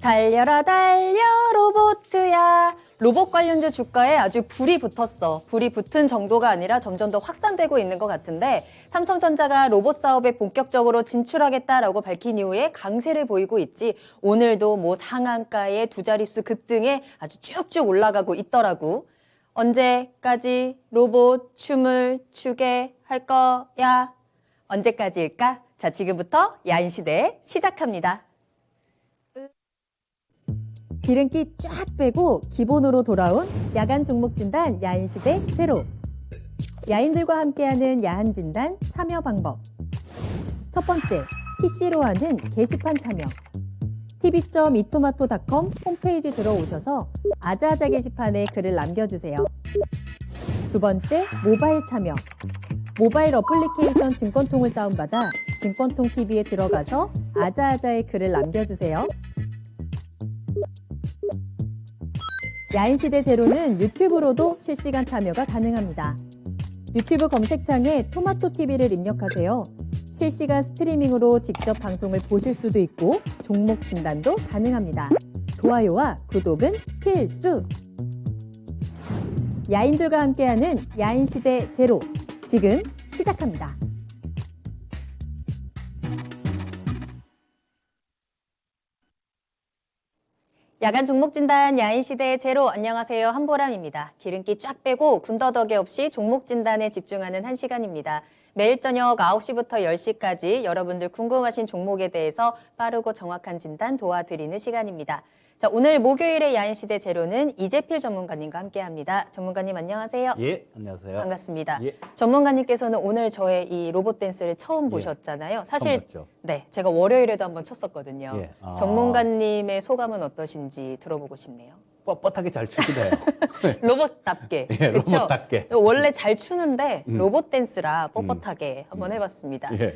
달려라 달려 로봇야. 로봇 관련주 주가에 아주 불이 붙었어. 불이 붙은 정도가 아니라 점점 더 확산되고 있는 것 같은데 삼성전자가 로봇 사업에 본격적으로 진출하겠다라고 밝힌 이후에 강세를 보이고 있지. 오늘도 뭐 상한가에 두 자릿수 급등에 아주 쭉쭉 올라가고 있더라고. 언제까지 로봇 춤을 추게 할 거야? 언제까지일까? 자, 지금부터 야인시대 시작합니다. 기름기 쫙 빼고 기본으로 돌아온 야간 종목 진단 야인시대 제로. 야인들과 함께하는 야한 진단 참여 방법. 첫 번째, PC로 하는 게시판 참여. tv.이토마토.com 홈페이지 들어오셔서 아자아자 게시판에 글을 남겨주세요. 두 번째, 모바일 참여. 모바일 어플리케이션 증권통을 다운받아 증권통 TV에 들어가서 아자아자의 글을 남겨주세요. 야인시대 제로는 유튜브로도 실시간 참여가 가능합니다. 유튜브 검색창에 토마토TV를 입력하세요. 실시간 스트리밍으로 직접 방송을 보실 수도 있고 종목 진단도 가능합니다. 좋아요와 구독은 필수! 야인들과 함께하는 야인시대 제로, 지금 시작합니다. 야간 종목 진단 야인시대 제로, 안녕하세요. 한보람입니다. 기름기 쫙 빼고 군더더기 없이 종목 진단에 집중하는 한 시간입니다. 매일 저녁 9시부터 10시까지 여러분들 궁금하신 종목에 대해서 빠르고 정확한 진단 도와드리는 시간입니다. 자, 오늘 목요일의 야인시대 제로는 이재필 전문가님과 함께합니다. 전문가님 안녕하세요. 예, 안녕하세요. 반갑습니다. 예. 전문가님께서는 오늘 저의 이 로봇 댄스를 처음 보셨잖아요. 사실 처음 봤죠. 네, 제가 월요일에도 한번 쳤었거든요. 예. 아. 전문가님의 소감은 어떠신지 들어보고 싶네요. 뻣뻣하게 잘 추긴 해요. 로봇답게. 예, 그쵸? 로봇답게. 원래 잘 추는데 로봇 댄스라 뻣뻣하게 한번 해봤습니다. 예.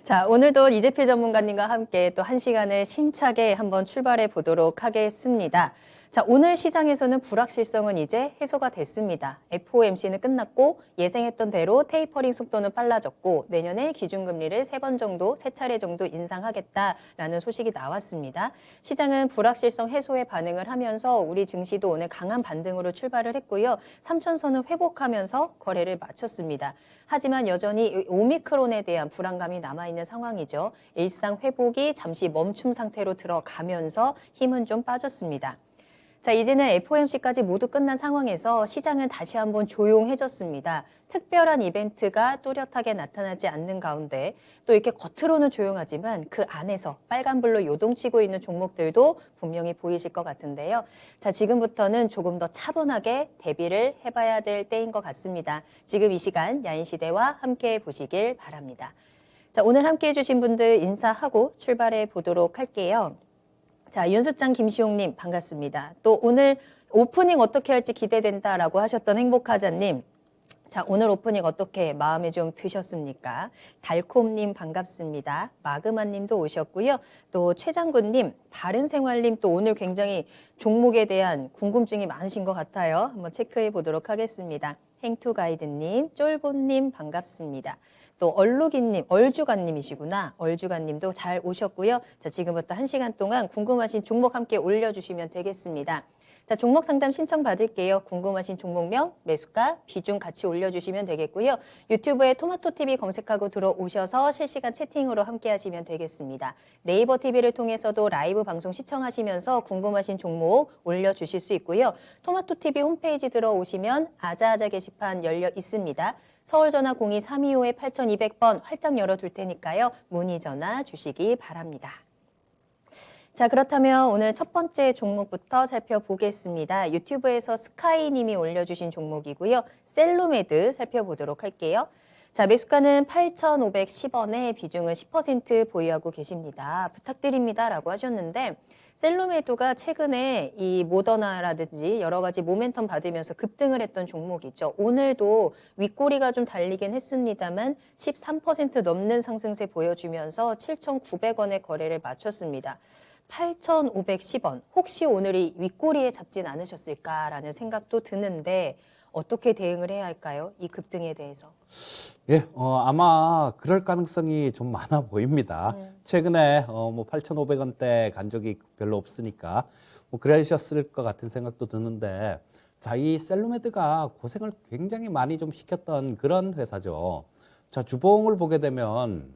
자, 오늘도 이재필 전문가님과 함께 또 한 시간을 힘차게 한번 출발해 보도록 하겠습니다. 자, 오늘 시장에서는 불확실성은 이제 해소가 됐습니다. FOMC는 끝났고 예상했던 대로 테이퍼링 속도는 빨라졌고 내년에 기준금리를 3번 정도, 3차례 정도 인상하겠다라는 소식이 나왔습니다. 시장은 불확실성 해소에 반응을 하면서 우리 증시도 오늘 강한 반등으로 출발을 했고요. 3천선을 회복하면서 거래를 마쳤습니다. 하지만 여전히 오미크론에 대한 불안감이 남아있는 상황이죠. 일상 회복이 잠시 멈춤 상태로 들어가면서 힘은 좀 빠졌습니다. 자, 이제는 FOMC까지 모두 끝난 상황에서 시장은 다시 한번 조용해졌습니다. 특별한 이벤트가 뚜렷하게 나타나지 않는 가운데 또 이렇게 겉으로는 조용하지만 그 안에서 빨간불로 요동치고 있는 종목들도 분명히 보이실 것 같은데요. 자, 지금부터는 조금 더 차분하게 대비를 해봐야 될 때인 것 같습니다. 지금 이 시간 야인시대와 함께 보시길 바랍니다. 자, 오늘 함께 해주신 분들 인사하고 출발해 보도록 할게요. 자, 윤수장 김시용님 반갑습니다. 또 오늘 오프닝 어떻게 할지 기대된다라고 하셨던 행복하자님. 자, 오늘 오프닝 어떻게 마음에 좀 드셨습니까? 달콤님 반갑습니다. 마그마님도 오셨고요. 또 최장군님, 바른생활님 또 오늘 굉장히 종목에 대한 궁금증이 많으신 것 같아요. 한번 체크해 보도록 하겠습니다. 행투가이드님, 쫄보님 반갑습니다. 또 얼루기님, 얼주가님이시구나. 얼주가님도 잘 오셨고요. 자, 지금부터 1시간 동안 궁금하신 종목 함께 올려주시면 되겠습니다. 자, 종목 상담 신청 받을게요. 궁금하신 종목명, 매수가, 비중 같이 올려주시면 되겠고요. 유튜브에 토마토TV 검색하고 들어오셔서 실시간 채팅으로 함께 하시면 되겠습니다. 네이버 TV를 통해서도 라이브 방송 시청하시면서 궁금하신 종목 올려주실 수 있고요. 토마토TV 홈페이지 들어오시면 아자아자 게시판 열려 있습니다. 서울전화 02-325-8200번 활짝 열어둘 테니까요. 문의 전화 주시기 바랍니다. 자, 그렇다면 오늘 첫 번째 종목부터 살펴보겠습니다. 유튜브에서 스카이님이 올려주신 종목이고요. 셀로메드 살펴보도록 할게요. 자, 매수가는 8,510원에 비중은 10% 보유하고 계십니다. 부탁드립니다 라고 하셨는데 셀로메드가 최근에 이 모더나라든지 여러 가지 모멘텀 받으면서 급등을 했던 종목이죠. 오늘도 윗꼬리가 좀 달리긴 했습니다만 13% 넘는 상승세 보여주면서 7,900원의 거래를 마쳤습니다. 8,510원. 혹시 오늘이 윗꼬리에 잡진 않으셨을까라는 생각도 드는데 어떻게 대응을 해야 할까요? 이 급등에 대해서. 예, 아마 그럴 가능성이 좀 많아 보입니다. 최근에 뭐 8,500원대 간 적이 별로 없으니까 뭐 그러셨을 것 같은 생각도 드는데, 자, 이 셀루메드가 고생을 굉장히 많이 좀 시켰던 그런 회사죠. 자, 주봉을 보게 되면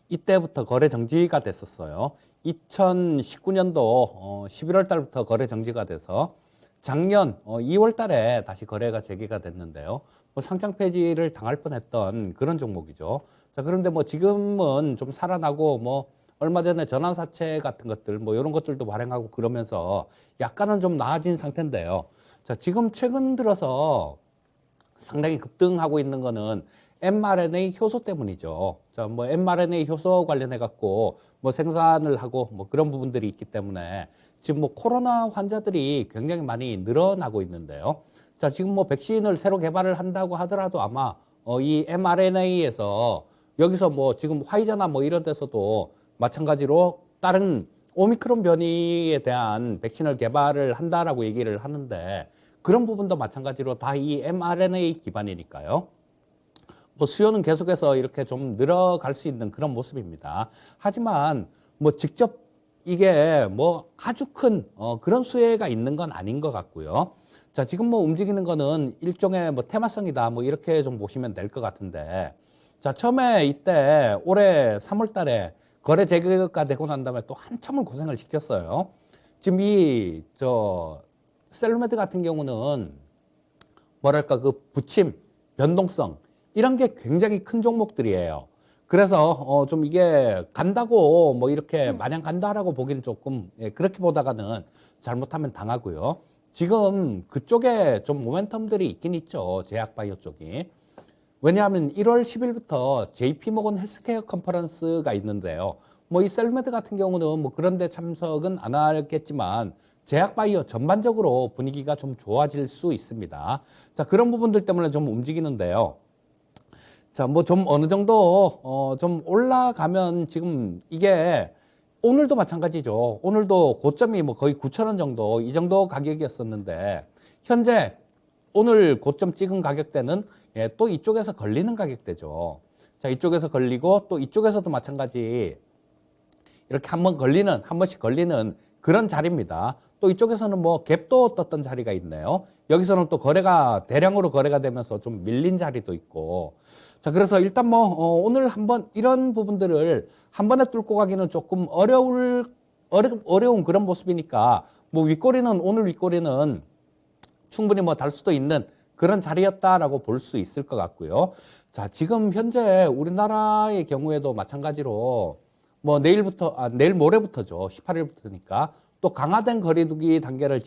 이때부터 거래 정지가 됐었어요. 2019년도 11월 달부터 거래 정지가 돼서 작년 2월 달에 다시 거래가 재개가 됐는데요. 뭐 상장 폐지를 당할 뻔했던 그런 종목이죠. 자, 그런데 뭐 지금은 좀 살아나고 뭐 얼마 전에 전환사채 같은 것들 뭐 이런 것들도 발행하고 그러면서 약간은 좀 나아진 상태인데요. 자, 지금 최근 들어서 상당히 급등하고 있는 거는 mRNA 효소 때문이죠. 자, 뭐 mRNA 효소 관련해 갖고 뭐 생산을 하고 뭐 그런 부분들이 있기 때문에 지금 뭐 코로나 환자들이 굉장히 많이 늘어나고 있는데요. 자, 지금 뭐 백신을 새로 개발을 한다고 하더라도 아마 이 mRNA에서 여기서 뭐 지금 화이자나 뭐 이런 데서도 마찬가지로 다른 오미크론 변이에 대한 백신을 개발을 한다라고 얘기를 하는데, 그런 부분도 마찬가지로 다 이 mRNA 기반이니까요. 뭐 수요는 계속해서 이렇게 좀 늘어갈 수 있는 그런 모습입니다. 하지만 뭐 직접 이게 뭐 아주 큰 그런 수혜가 있는 건 아닌 것 같고요. 자, 지금 뭐 움직이는 거는 일종의 뭐 테마성이다 뭐 이렇게 좀 보시면 될 것 같은데, 자, 처음에 이때 올해 3월 달에 거래 재개가 되고 난 다음에 또 한참을 고생을 시켰어요. 지금 이 셀루메드 같은 경우는 뭐랄까 그 부침, 변동성 이런 게 굉장히 큰 종목들이에요. 그래서 좀 이게 간다고 뭐 이렇게 마냥 간다라고 보기는 조금 그렇게 보다가는 잘못하면 당하고요. 지금 그쪽에 좀 모멘텀들이 있긴 있죠. 제약바이오 쪽이. 왜냐하면 1월 10일부터 JP모건 헬스케어 컨퍼런스가 있는데요. 뭐 이 셀메드 같은 경우는 뭐 그런데 참석은 안 하겠지만 제약바이오 전반적으로 분위기가 좀 좋아질 수 있습니다. 자, 그런 부분들 때문에 좀 움직이는데요. 자, 뭐 좀 어느 정도 좀 올라가면 지금 이게 오늘도 마찬가지죠. 오늘도 고점이 뭐 거의 9,000원 정도 이 정도 가격이었었는데, 현재 오늘 고점 찍은 가격대는 또 이쪽에서 걸리는 가격대죠. 자, 이쪽에서 걸리고 또 이쪽에서도 마찬가지 이렇게 한 번씩 걸리는 그런 자리입니다. 또 이쪽에서는 뭐 갭도 떴던 자리가 있네요. 여기서는 또 대량으로 거래가 되면서 좀 밀린 자리도 있고. 자, 그래서 일단 뭐 오늘 한번 이런 부분들을 한 번에 뚫고 가기는 조금 어려운 그런 모습이니까, 뭐 오늘 윗꼬리는 충분히 뭐 달 수도 있는 그런 자리였다라고 볼 수 있을 것 같고요. 자, 지금 현재 우리나라의 경우에도 마찬가지로 뭐 내일 모레부터죠. 18일부터니까 또 강화된 거리두기 단계를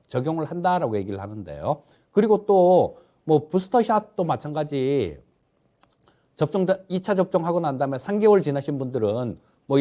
적용을 한다라고 얘기를 하는데요. 그리고 또 뭐 부스터샷도 마찬가지 2차 접종하고 난 다음에 3개월 지나신 분들은 뭐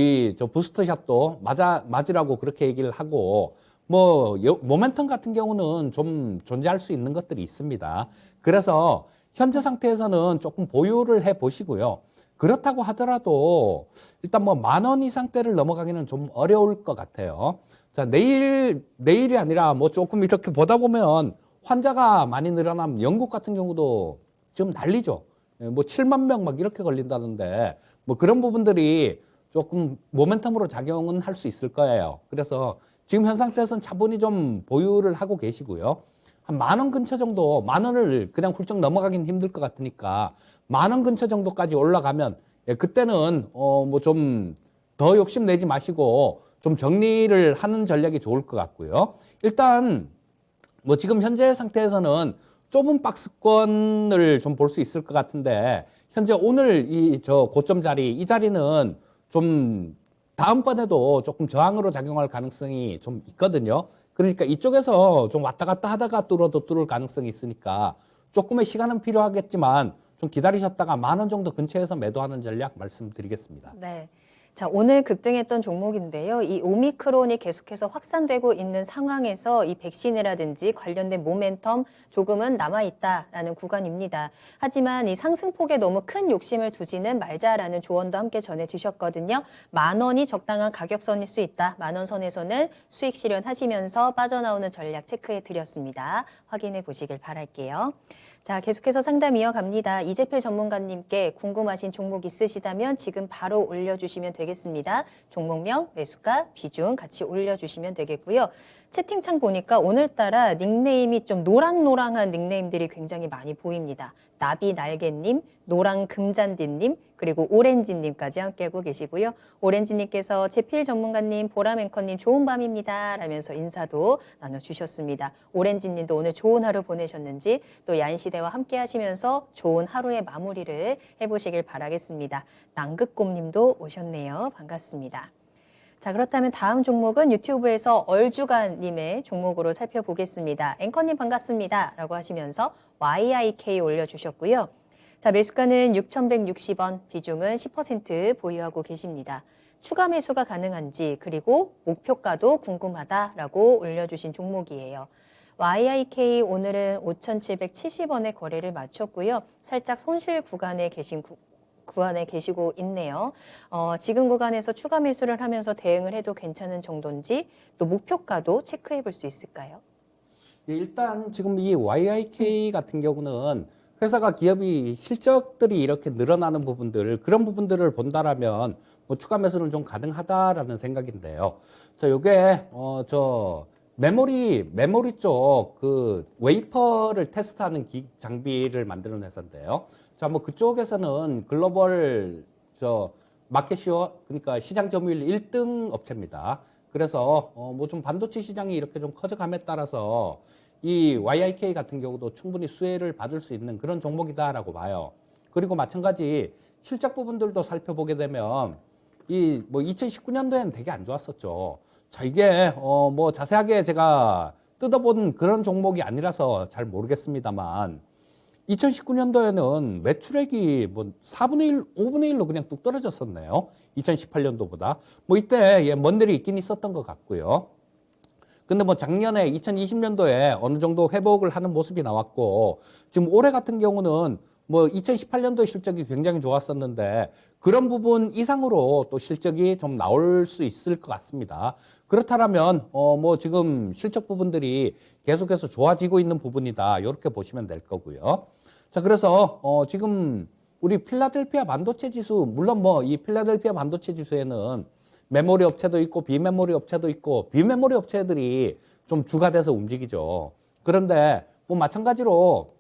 부스터샷도 맞으라고 그렇게 얘기를 하고, 뭐 모멘텀 같은 경우는 좀 존재할 수 있는 것들이 있습니다. 그래서 현재 상태에서는 조금 보유를 해 보시고요. 그렇다고 하더라도 일단 뭐 10,000원 이상대를 넘어가기는 좀 어려울 것 같아요. 자, 내일이 아니라 뭐 조금 이렇게 보다 보면 환자가 많이 늘어나면 영국 같은 경우도 지금 난리죠. 뭐 7만 명 막 이렇게 걸린다는데, 뭐 그런 부분들이 조금 모멘텀으로 작용은 할 수 있을 거예요. 그래서 지금 현 상태에서는 차분히 좀 보유를 하고 계시고요. 한 10,000원 근처 정도, 10,000원을 그냥 훌쩍 넘어가긴 힘들 것 같으니까 10,000원 근처 정도까지 올라가면 그때는 뭐 좀 더 욕심내지 마시고 좀 정리를 하는 전략이 좋을 것 같고요. 일단 뭐 지금 현재 상태에서는 좁은 박스권을 좀 볼 수 있을 것 같은데, 현재 오늘 고점 자리, 이 자리는 좀 다음번에도 조금 저항으로 작용할 가능성이 좀 있거든요. 그러니까 이쪽에서 좀 왔다 갔다 하다가 뚫을 가능성이 있으니까 조금의 시간은 필요하겠지만 좀 기다리셨다가 10,000원 정도 근처에서 매도하는 전략 말씀드리겠습니다. 네. 자, 오늘 급등했던 종목인데요. 이 오미크론이 계속해서 확산되고 있는 상황에서 이 백신이라든지 관련된 모멘텀 조금은 남아있다라는 구간입니다. 하지만 이 상승폭에 너무 큰 욕심을 두지는 말자라는 조언도 함께 전해주셨거든요. 10,000원이 적당한 가격선일 수 있다. 10,000원 선에서는 수익 실현하시면서 빠져나오는 전략 체크해 드렸습니다. 확인해 보시길 바랄게요. 자, 계속해서 상담 이어갑니다. 이재필 전문가님께 궁금하신 종목 있으시다면 지금 바로 올려주시면 되겠습니다. 종목명, 매수가, 비중 같이 올려주시면 되겠고요. 채팅창 보니까 오늘따라 닉네임이 좀 노랑노랑한 닉네임들이 굉장히 많이 보입니다. 나비날개님, 노랑금잔디님, 그리고 오렌지님까지 함께하고 계시고요. 오렌지님께서 재필 전문가님, 보라앵커님 좋은 밤입니다 라면서 인사도 나눠주셨습니다. 오렌지님도 오늘 좋은 하루 보내셨는지 또 야인시대와 함께 하시면서 좋은 하루의 마무리를 해보시길 바라겠습니다. 낭극곰님도 오셨네요. 반갑습니다. 자, 그렇다면 다음 종목은 유튜브에서 얼주간님의 종목으로 살펴보겠습니다. 앵커님 반갑습니다 라고 하시면서 YIK 올려주셨고요. 자, 매수가는 6,160원, 비중은 10% 보유하고 계십니다. 추가 매수가 가능한지 그리고 목표가도 궁금하다라고 올려주신 종목이에요. YIK 오늘은 5,770원에 거래를 마쳤고요. 살짝 손실 구간에 계시고 있네요. 지금 구간에서 추가 매수를 하면서 대응을 해도 괜찮은 정도인지 또 목표가도 체크해 볼 수 있을까요? 예, 일단 지금 이 YIK 같은 경우는 회사가 기업이 실적들이 이렇게 늘어나는 부분들 그런 부분들을 본다라면 뭐 추가 매수는 좀 가능하다라는 생각인데요. 자, 요게 저 메모리 쪽 그 웨이퍼를 테스트하는 장비를 만드는 회사인데요. 자, 뭐 그쪽에서는 글로벌 마켓시어 그러니까 시장 점유율 1등 업체입니다. 그래서 뭐 좀 반도체 시장이 이렇게 좀 커져감에 따라서 이 YIK 같은 경우도 충분히 수혜를 받을 수 있는 그런 종목이다라고 봐요. 그리고 마찬가지 실적 부분들도 살펴보게 되면 이 뭐 2019년도에는 되게 안 좋았었죠. 자, 이게 뭐 자세하게 제가 뜯어본 그런 종목이 아니라서 잘 모르겠습니다만 2019년도에는 매출액이 뭐 4분의 1, 5분의 1로 그냥 뚝 떨어졌었네요. 2018년도보다. 뭐 이때 먼 일이 있긴 있었던 것 같고요. 근데 뭐 작년에 2020년도에 어느 정도 회복을 하는 모습이 나왔고 지금 올해 같은 경우는 뭐 2018년도 실적이 굉장히 좋았었는데 그런 부분 이상으로 또 실적이 좀 나올 수 있을 것 같습니다. 그렇다면 뭐 지금 실적 부분들이 계속해서 좋아지고 있는 부분이다. 이렇게 보시면 될 거고요. 자, 그래서 지금 우리 필라델피아 반도체 지수 물론 뭐 이 필라델피아 반도체 지수에는 메모리 업체도 있고 비메모리 업체도 있고 비메모리 업체들이 좀 주가 돼서 움직이죠. 그런데 뭐 마찬가지로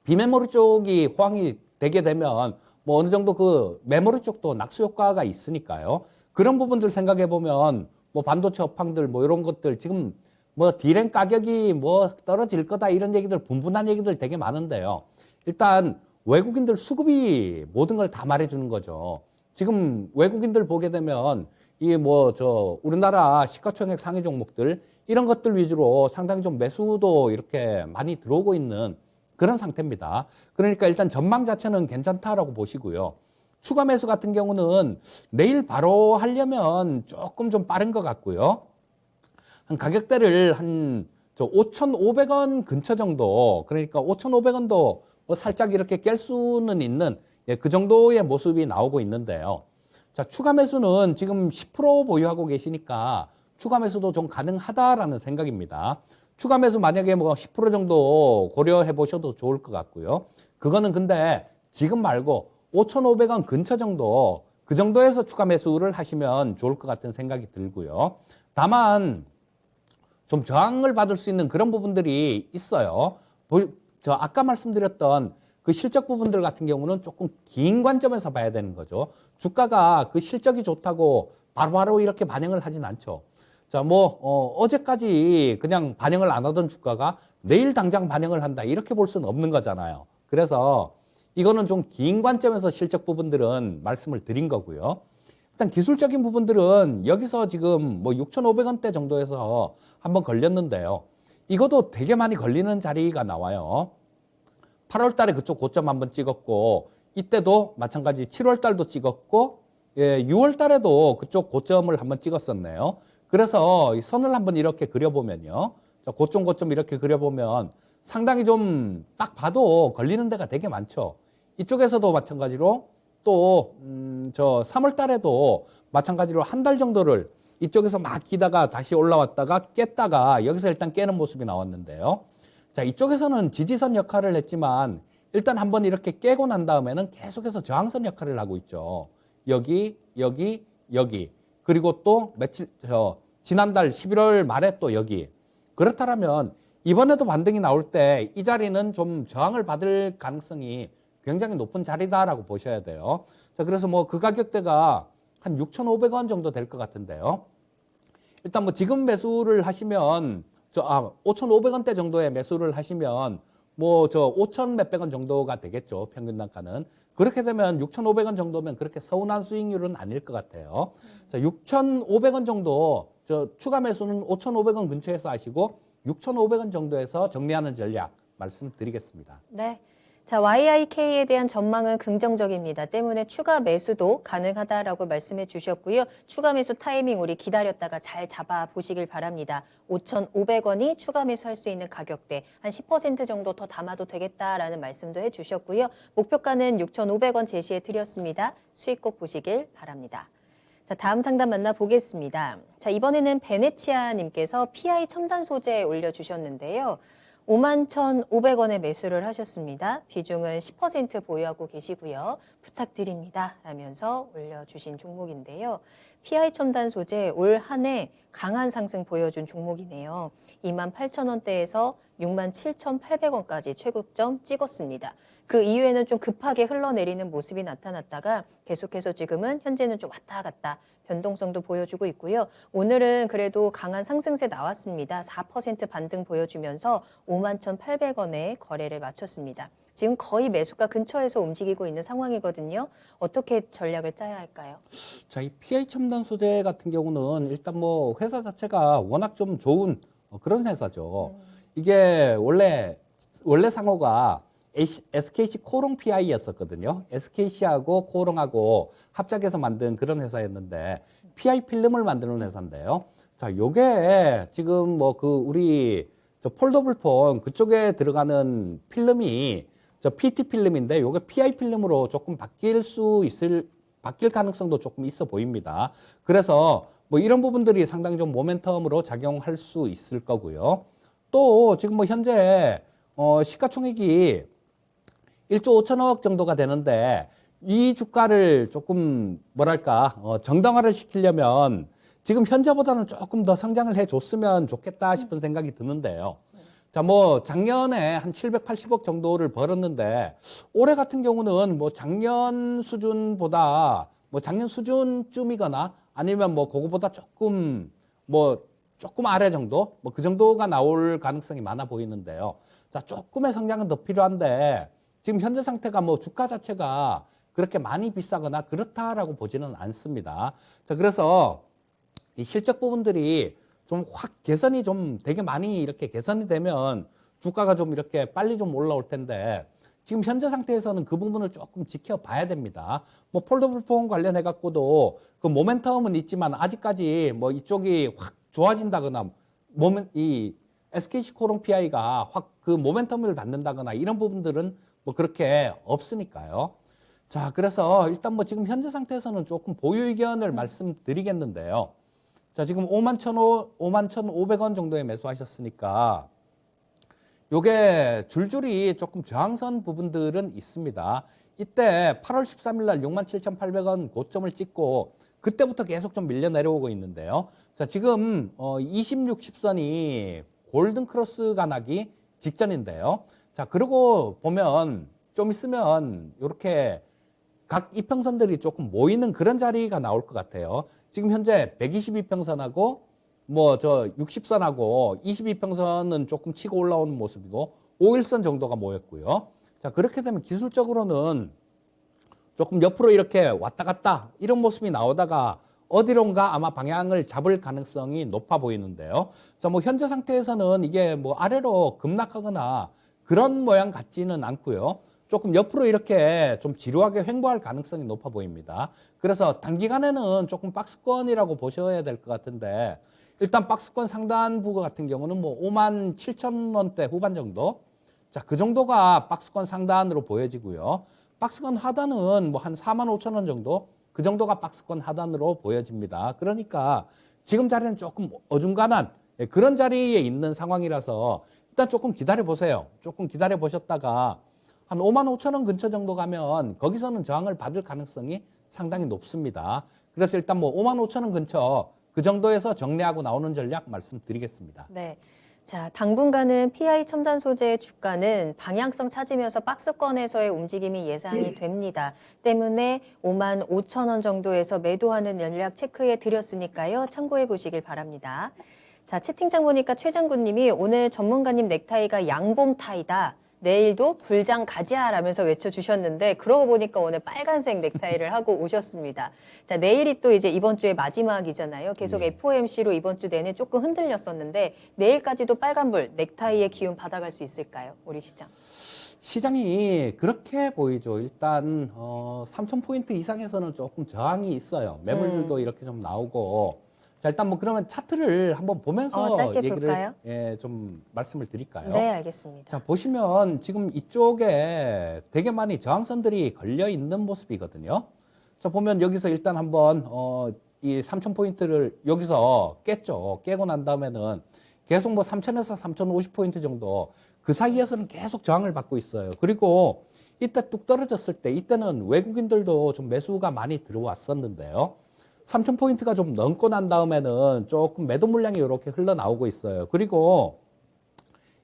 비메모리 쪽이 호황이 되게 되면 뭐 어느 정도 그 메모리 쪽도 낙수 효과가 있으니까요. 그런 부분들 생각해 보면 뭐 반도체 업황들 뭐 이런 것들 지금 뭐 디램 가격이 뭐 떨어질 거다 이런 얘기들 분분한 얘기들 되게 많은데요. 일단 외국인들 수급이 모든 걸 다 말해주는 거죠. 지금 외국인들 보게 되면 이 뭐 우리나라 시가총액 상위 종목들 이런 것들 위주로 상당히 좀 매수도 이렇게 많이 들어오고 있는 그런 상태입니다. 그러니까 일단 전망 자체는 괜찮다라고 보시고요. 추가 매수 같은 경우는 내일 바로 하려면 조금 좀 빠른 것 같고요. 한 가격대를 한 5,500원 근처 정도, 그러니까 5,500원도 뭐 살짝 이렇게 깰 수는 있는 그 정도의 모습이 나오고 있는데요. 자, 추가 매수는 지금 10% 보유하고 계시니까 추가 매수도 좀 가능하다라는 생각입니다. 추가 매수 만약에 뭐 10% 정도 고려해 보셔도 좋을 것 같고요. 그거는 근데 지금 말고 5,500원 근처 정도 그 정도에서 추가 매수를 하시면 좋을 것 같은 생각이 들고요. 다만 좀 저항을 받을 수 있는 그런 부분들이 있어요. 아까 말씀드렸던 그 실적 부분들 같은 경우는 조금 긴 관점에서 봐야 되는 거죠. 주가가 그 실적이 좋다고 바로바로 이렇게 반영을 하진 않죠. 자, 뭐 어제까지 그냥 반영을 안 하던 주가가 내일 당장 반영을 한다 이렇게 볼 수는 없는 거잖아요. 그래서 이거는 좀 긴 관점에서 실적 부분들은 말씀을 드린 거고요. 일단 기술적인 부분들은 여기서 지금 뭐 6,500원대 정도에서 한번 걸렸는데요. 이것도 되게 많이 걸리는 자리가 나와요. 8월 달에 그쪽 고점 한번 찍었고 이때도 마찬가지 7월 달도 찍었고 예, 6월 달에도 그쪽 고점을 한번 찍었었네요. 그래서 이 선을 한번 이렇게 그려보면요. 자, 고점 이렇게 그려보면 상당히 좀 딱 봐도 걸리는 데가 되게 많죠. 이쪽에서도 마찬가지로 또, 저 3월 달에도 마찬가지로 한 달 정도를 이쪽에서 막 기다가 다시 올라왔다가 깼다가 여기서 일단 깨는 모습이 나왔는데요. 자, 이쪽에서는 지지선 역할을 했지만 일단 한번 이렇게 깨고 난 다음에는 계속해서 저항선 역할을 하고 있죠. 여기, 여기, 여기. 그리고 또 며칠, 지난달 11월 말에 또 여기. 그렇다면 이번에도 반등이 나올 때 이 자리는 좀 저항을 받을 가능성이 굉장히 높은 자리다라고 보셔야 돼요. 자, 그래서 뭐 그 가격대가 한 6,500원 정도 될 것 같은데요. 일단 뭐 지금 매수를 하시면 5,500원대 정도의 매수를 하시면 뭐 저 5,000 몇백 원 정도가 되겠죠. 평균 단가는. 그렇게 되면 6,500원 정도면 그렇게 서운한 수익률은 아닐 것 같아요. 자, 6,500원 정도 저 추가 매수는 5,500원 근처에서 하시고 6,500원 정도에서 정리하는 전략 말씀드리겠습니다. 네. 자, YIK에 대한 전망은 긍정적입니다. 때문에 추가 매수도 가능하다라고 말씀해 주셨고요. 추가 매수 타이밍 우리 기다렸다가 잘 잡아 보시길 바랍니다. 5,500원이 추가 매수할 수 있는 가격대 한 10% 정도 더 담아도 되겠다라는 말씀도 해 주셨고요. 목표가는 6,500원 제시해 드렸습니다. 수익 꼭 보시길 바랍니다. 자, 다음 상담 만나보겠습니다. 자, 이번에는 베네치아님께서 PI 첨단 소재 올려주셨는데요. 51,500원에 매수를 하셨습니다. 비중은 10% 보유하고 계시고요. 부탁드립니다. 라면서 올려주신 종목인데요. PI 첨단 소재 올 한 해 강한 상승 보여준 종목이네요. 28,000원대에서 67,800원까지 최고점 찍었습니다. 그 이후에는 좀 급하게 흘러내리는 모습이 나타났다가 계속해서 지금은 현재는 좀 왔다 갔다 변동성도 보여주고 있고요. 오늘은 그래도 강한 상승세 나왔습니다. 4% 반등 보여주면서 51,800원에 거래를 마쳤습니다. 지금 거의 매수가 근처에서 움직이고 있는 상황이거든요. 어떻게 전략을 짜야 할까요? 자, 이 PI 첨단 소재 같은 경우는 일단 뭐 회사 자체가 워낙 좀 좋은 그런 회사죠. 이게 원래 상호가 SKC 코롱 PI였었거든요. SKC하고 코롱하고 합작해서 만든 그런 회사였는데 PI 필름을 만드는 회사인데요. 자, 요게 지금 뭐 그 우리 저 폴더블 폰 그쪽에 들어가는 필름이 저 PT 필름인데 요게 PI 필름으로 조금 바뀔 가능성도 조금 있어 보입니다. 그래서 뭐 이런 부분들이 상당히 좀 모멘텀으로 작용할 수 있을 거고요. 또 지금 뭐 현재 시가총액이 1조 5천억 정도가 되는데 이 주가를 조금 뭐랄까 정당화를 시키려면 지금 현재보다는 조금 더 성장을 해줬으면 좋겠다 싶은 생각이 드는데요. 자, 뭐 작년에 한 780억 정도를 벌었는데 올해 같은 경우는 뭐 작년 수준보다 뭐 작년 수준쯤이거나 아니면 뭐 그거보다 조금 아래 정도 뭐 그 정도가 나올 가능성이 많아 보이는데요. 자, 조금의 성장은 더 필요한데 지금 현재 상태가 뭐 주가 자체가 그렇게 많이 비싸거나 그렇다라고 보지는 않습니다. 자, 그래서 이 실적 부분들이 좀 확 개선이 좀 되게 많이 이렇게 개선이 되면 주가가 좀 이렇게 빨리 좀 올라올 텐데 지금 현재 상태에서는 그 부분을 조금 지켜봐야 됩니다. 뭐 폴더블 폰 관련해 갖고도 그 모멘텀은 있지만 아직까지 뭐 이쪽이 확 좋아진다거나 이 SKC 코롱 PI가 확 그 모멘텀을 받는다거나 이런 부분들은 뭐 그렇게 없으니까요. 자, 그래서 일단 뭐 지금 현재 상태에서는 조금 보유 의견을 말씀드리겠는데요. 자, 지금 51,500원 정도에 매수하셨으니까 요게 줄줄이 조금 저항선 부분들은 있습니다. 이때 8월 13일 날 67,800원 고점을 찍고 그때부터 계속 좀 밀려 내려오고 있는데요. 자, 지금 20, 60선이 골든 크로스가 나기 직전인데요. 자, 그러고 보면 좀 있으면 이렇게 각 이평선들이 조금 모이는 그런 자리가 나올 것 같아요. 지금 현재 122평선하고 뭐 저 60선하고 22평선은 조금 치고 올라오는 모습이고 5일선 정도가 모였고요. 자, 그렇게 되면 기술적으로는 조금 옆으로 이렇게 왔다 갔다 이런 모습이 나오다가 어디론가 아마 방향을 잡을 가능성이 높아 보이는데요. 자, 뭐 현재 상태에서는 이게 뭐 아래로 급락하거나 그런 모양 같지는 않고요. 조금 옆으로 이렇게 좀 지루하게 횡보할 가능성이 높아 보입니다. 그래서 단기간에는 조금 박스권이라고 보셔야 될 것 같은데 일단 박스권 상단부 같은 경우는 뭐 5만 7천 원대 후반 정도. 자, 그 정도가 박스권 상단으로 보여지고요. 박스권 하단은 뭐 한 4만 5천 원 정도. 그 정도가 박스권 하단으로 보여집니다. 그러니까 지금 자리는 조금 어중간한 그런 자리에 있는 상황이라서 일단 조금 기다려 보세요. 조금 기다려 보셨다가 한 5만 5천 원 근처 정도 가면 거기서는 저항을 받을 가능성이 상당히 높습니다. 그래서 일단 뭐 5만 5천 원 근처 그 정도에서 정리하고 나오는 전략 말씀드리겠습니다. 네. 자, 당분간은 PI 첨단 소재의 주가는 방향성 찾으면서 박스권에서의 움직임이 예상이 됩니다. 때문에 5만 5천 원 정도에서 매도하는 전략 체크해 드렸으니까요. 참고해 보시길 바랍니다. 자, 채팅창 보니까 최장군님이 오늘 전문가님 넥타이가 양봉 타이다. 내일도 불장 가지야라면서 외쳐주셨는데 그러고 보니까 오늘 빨간색 넥타이를 하고 오셨습니다. 자, 내일이 또 이제 이번 주의 마지막이잖아요. 계속 네. FOMC로 이번 주 내내 조금 흔들렸었는데 내일까지도 빨간불 넥타이의 기운 받아갈 수 있을까요? 우리 시장. 시장이 그렇게 보이죠. 일단 3,000포인트 이상에서는 조금 저항이 있어요. 매물들도 이렇게 좀 나오고. 자, 일단 뭐 그러면 차트를 한번 보면서 짧게 얘기를 볼까요? 좀 말씀을 드릴까요? 네, 알겠습니다. 자, 보시면 지금 이쪽에 되게 많이 저항선들이 걸려 있는 모습이거든요. 자, 보면 여기서 일단 한번 이 3,000포인트를 여기서 깼죠. 깨고 난 다음에는 계속 뭐 3,000에서 3,050포인트 정도 그 사이에서는 계속 저항을 받고 있어요. 그리고 이때 뚝 떨어졌을 때 이때는 외국인들도 좀 매수가 많이 들어왔었는데요. 3,000포인트가 좀 넘고 난 다음에는 조금 매도 물량이 이렇게 흘러나오고 있어요. 그리고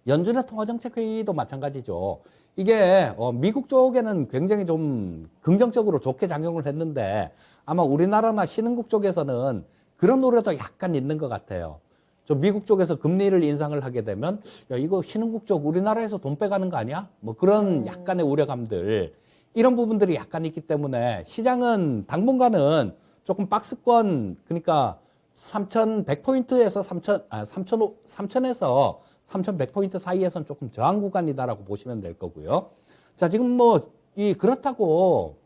연준의 통화정책회의도 마찬가지죠. 이게 미국 쪽에는 굉장히 좀 긍정적으로 좋게 작용을 했는데 아마 우리나라나 신흥국 쪽에서는 그런 우려도 약간 있는 것 같아요. 좀 미국 쪽에서 금리를 인상을 하게 되면 야, 이거 신흥국 쪽 우리나라에서 돈 빼가는 거 아니야? 뭐 그런 약간의 우려감들 이런 부분들이 약간 있기 때문에 시장은 당분간은 조금 박스권 그러니까 3,100포인트에서 3,000에서 3,100포인트 사이에서는 조금 저항 구간이다라고 보시면 될 거고요. 자, 지금 뭐 그렇다고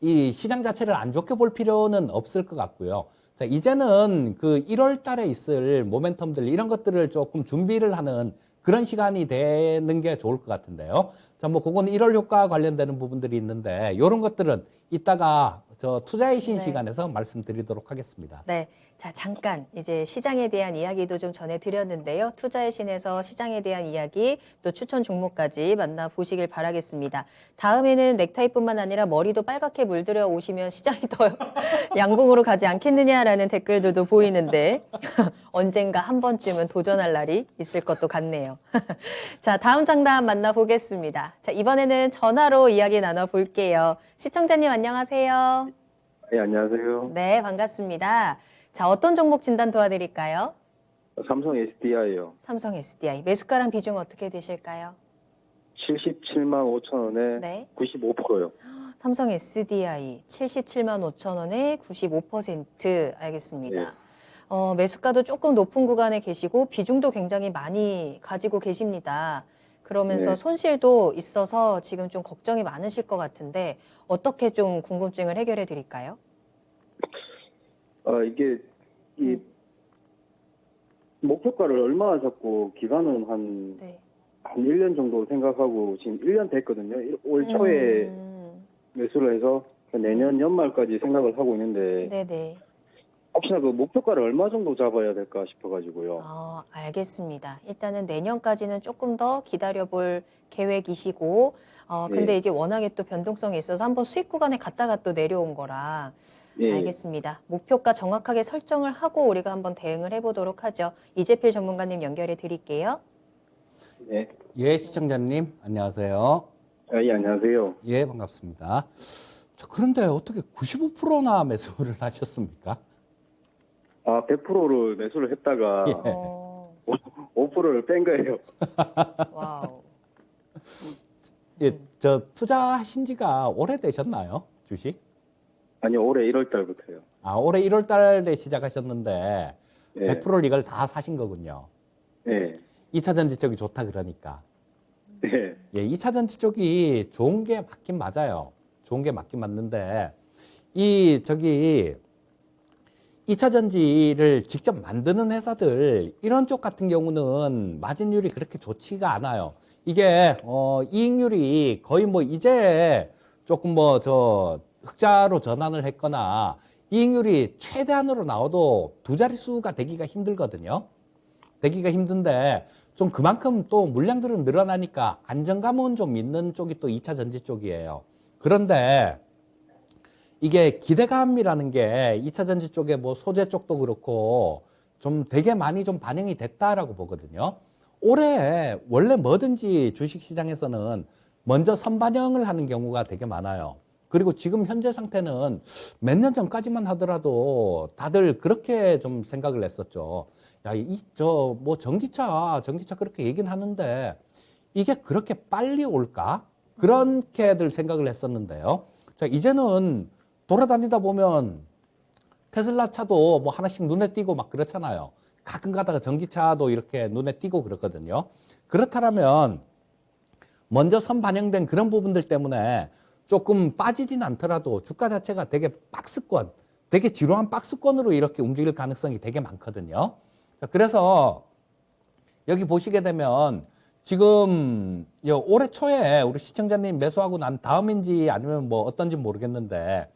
이 시장 자체를 안 좋게 볼 필요는 없을 것 같고요. 자, 이제는 그 1월 달에 있을 모멘텀들 이런 것들을 조금 준비를 하는 그런 시간이 되는 게 좋을 것 같은데요. 자, 뭐 그건 1월 효과 관련되는 부분들이 있는데 이런 것들은 이따가 저 투자의 신 네. 시간에서 말씀드리도록 하겠습니다. 네. 자, 잠깐 이제 시장에 대한 이야기도 좀 전해드렸는데요. 투자의 신에서 시장에 대한 이야기 또 추천 종목까지 만나보시길 바라겠습니다. 다음에는 넥타이뿐만 아니라 머리도 빨갛게 물들여 오시면 시장이 더 양봉으로 가지 않겠느냐라는 댓글들도 보이는데 언젠가 한 번쯤은 도전할 날이 있을 것도 같네요. 자, 다음 상담 만나보겠습니다. 자, 이번에는 전화로 이야기 나눠볼게요. 시청자님 안녕하세요. 네, 안녕하세요. 네, 반갑습니다. 자, 어떤 종목 진단 도와드릴까요? 삼성 SDI요. 삼성 SDI. 매수가랑 비중 어떻게 되실까요? 77만 5천 원에 네. 95%요. 삼성 SDI 77만 5천 원에 95% 알겠습니다. 네. 매수가도 조금 높은 구간에 계시고 비중도 굉장히 많이 가지고 계십니다. 그러면서 네. 손실도 있어서 지금 좀 걱정이 많으실 것 같은데 어떻게 좀 궁금증을 해결해 드릴까요? 이게 이 목표가를 얼마나 잡고 기간은 한 네. 1년 정도 생각하고 지금 1년 됐거든요. 올 초에 매수를 해서 내년 연말까지 생각을 하고 있는데 네네. 혹시나 그 목표가를 얼마 정도 잡아야 될까 싶어가지고요. 알겠습니다. 일단은 내년까지는 조금 더 기다려볼 계획이시고, 근데 네. 이게 워낙에 또 변동성이 있어서 한번 수익 구간에 갔다가 또 내려온 거라. 예. 알겠습니다. 목표가 정확하게 설정을 하고 우리가 한번 대응을 해보도록 하죠. 이재필 전문가님 연결해 드릴게요. 네. 예, 시청자님 안녕하세요. 예, 안녕하세요. 예, 반갑습니다. 자, 그런데 어떻게 95%나 매수를 하셨습니까? 100%를 매수를 했다가 예. 5%를 뺀 거예요. 와우. 예, 저 투자하신 지가 오래되셨나요? 주식? 아니요, 올해 1월 달부터요. 올해 1월 달에 시작하셨는데 네. 100%를 이걸 다 사신 거군요. 네. 2차 전지 쪽이 좋다 그러니까. 네. 예, 2차 전지 쪽이 좋은 게 맞긴 맞아요. 좋은 게 맞긴 맞는데, 저기, 2차 전지를 직접 만드는 회사들, 이런 쪽 같은 경우는 마진율이 그렇게 좋지가 않아요. 이게, 이익률이 거의 뭐 이제 조금 흑자로 전환을 했거나, 이익률이 최대한으로 나와도 두 자릿수가 되기가 힘들거든요. 되기가 힘든데, 좀 그만큼 또 물량들은 늘어나니까 안정감은 좀 있는 쪽이 또 2차 전지 쪽이에요. 그런데 이게 기대감이라는 게 2차 전지 쪽에 뭐 소재 쪽도 그렇고 좀 되게 많이 좀 반영이 됐다라고 보거든요. 올해 원래 뭐든지 주식 시장에서는 먼저 선반영을 하는 경우가 되게 많아요. 그리고 지금 현재 상태는 몇 년 전까지만 하더라도 다들 그렇게 좀 생각을 했었죠. 야, 뭐 전기차 그렇게 얘기는 하는데 이게 그렇게 빨리 올까? 그렇게들 생각을 했었는데요. 자, 이제는 돌아다니다 보면 테슬라 차도 뭐 하나씩 눈에 띄고 막 그렇잖아요. 가끔 가다가 전기차도 이렇게 눈에 띄고 그렇거든요. 그렇다면 먼저 선반영된 그런 부분들 때문에 조금 빠지진 않더라도 주가 자체가 되게 박스권, 되게 지루한 박스권으로 이렇게 움직일 가능성이 되게 많거든요. 자, 그래서 여기 보시게 되면 지금 올해 초에 우리 시청자님 매수하고 난 다음인지 아니면 뭐 어떤지 모르겠는데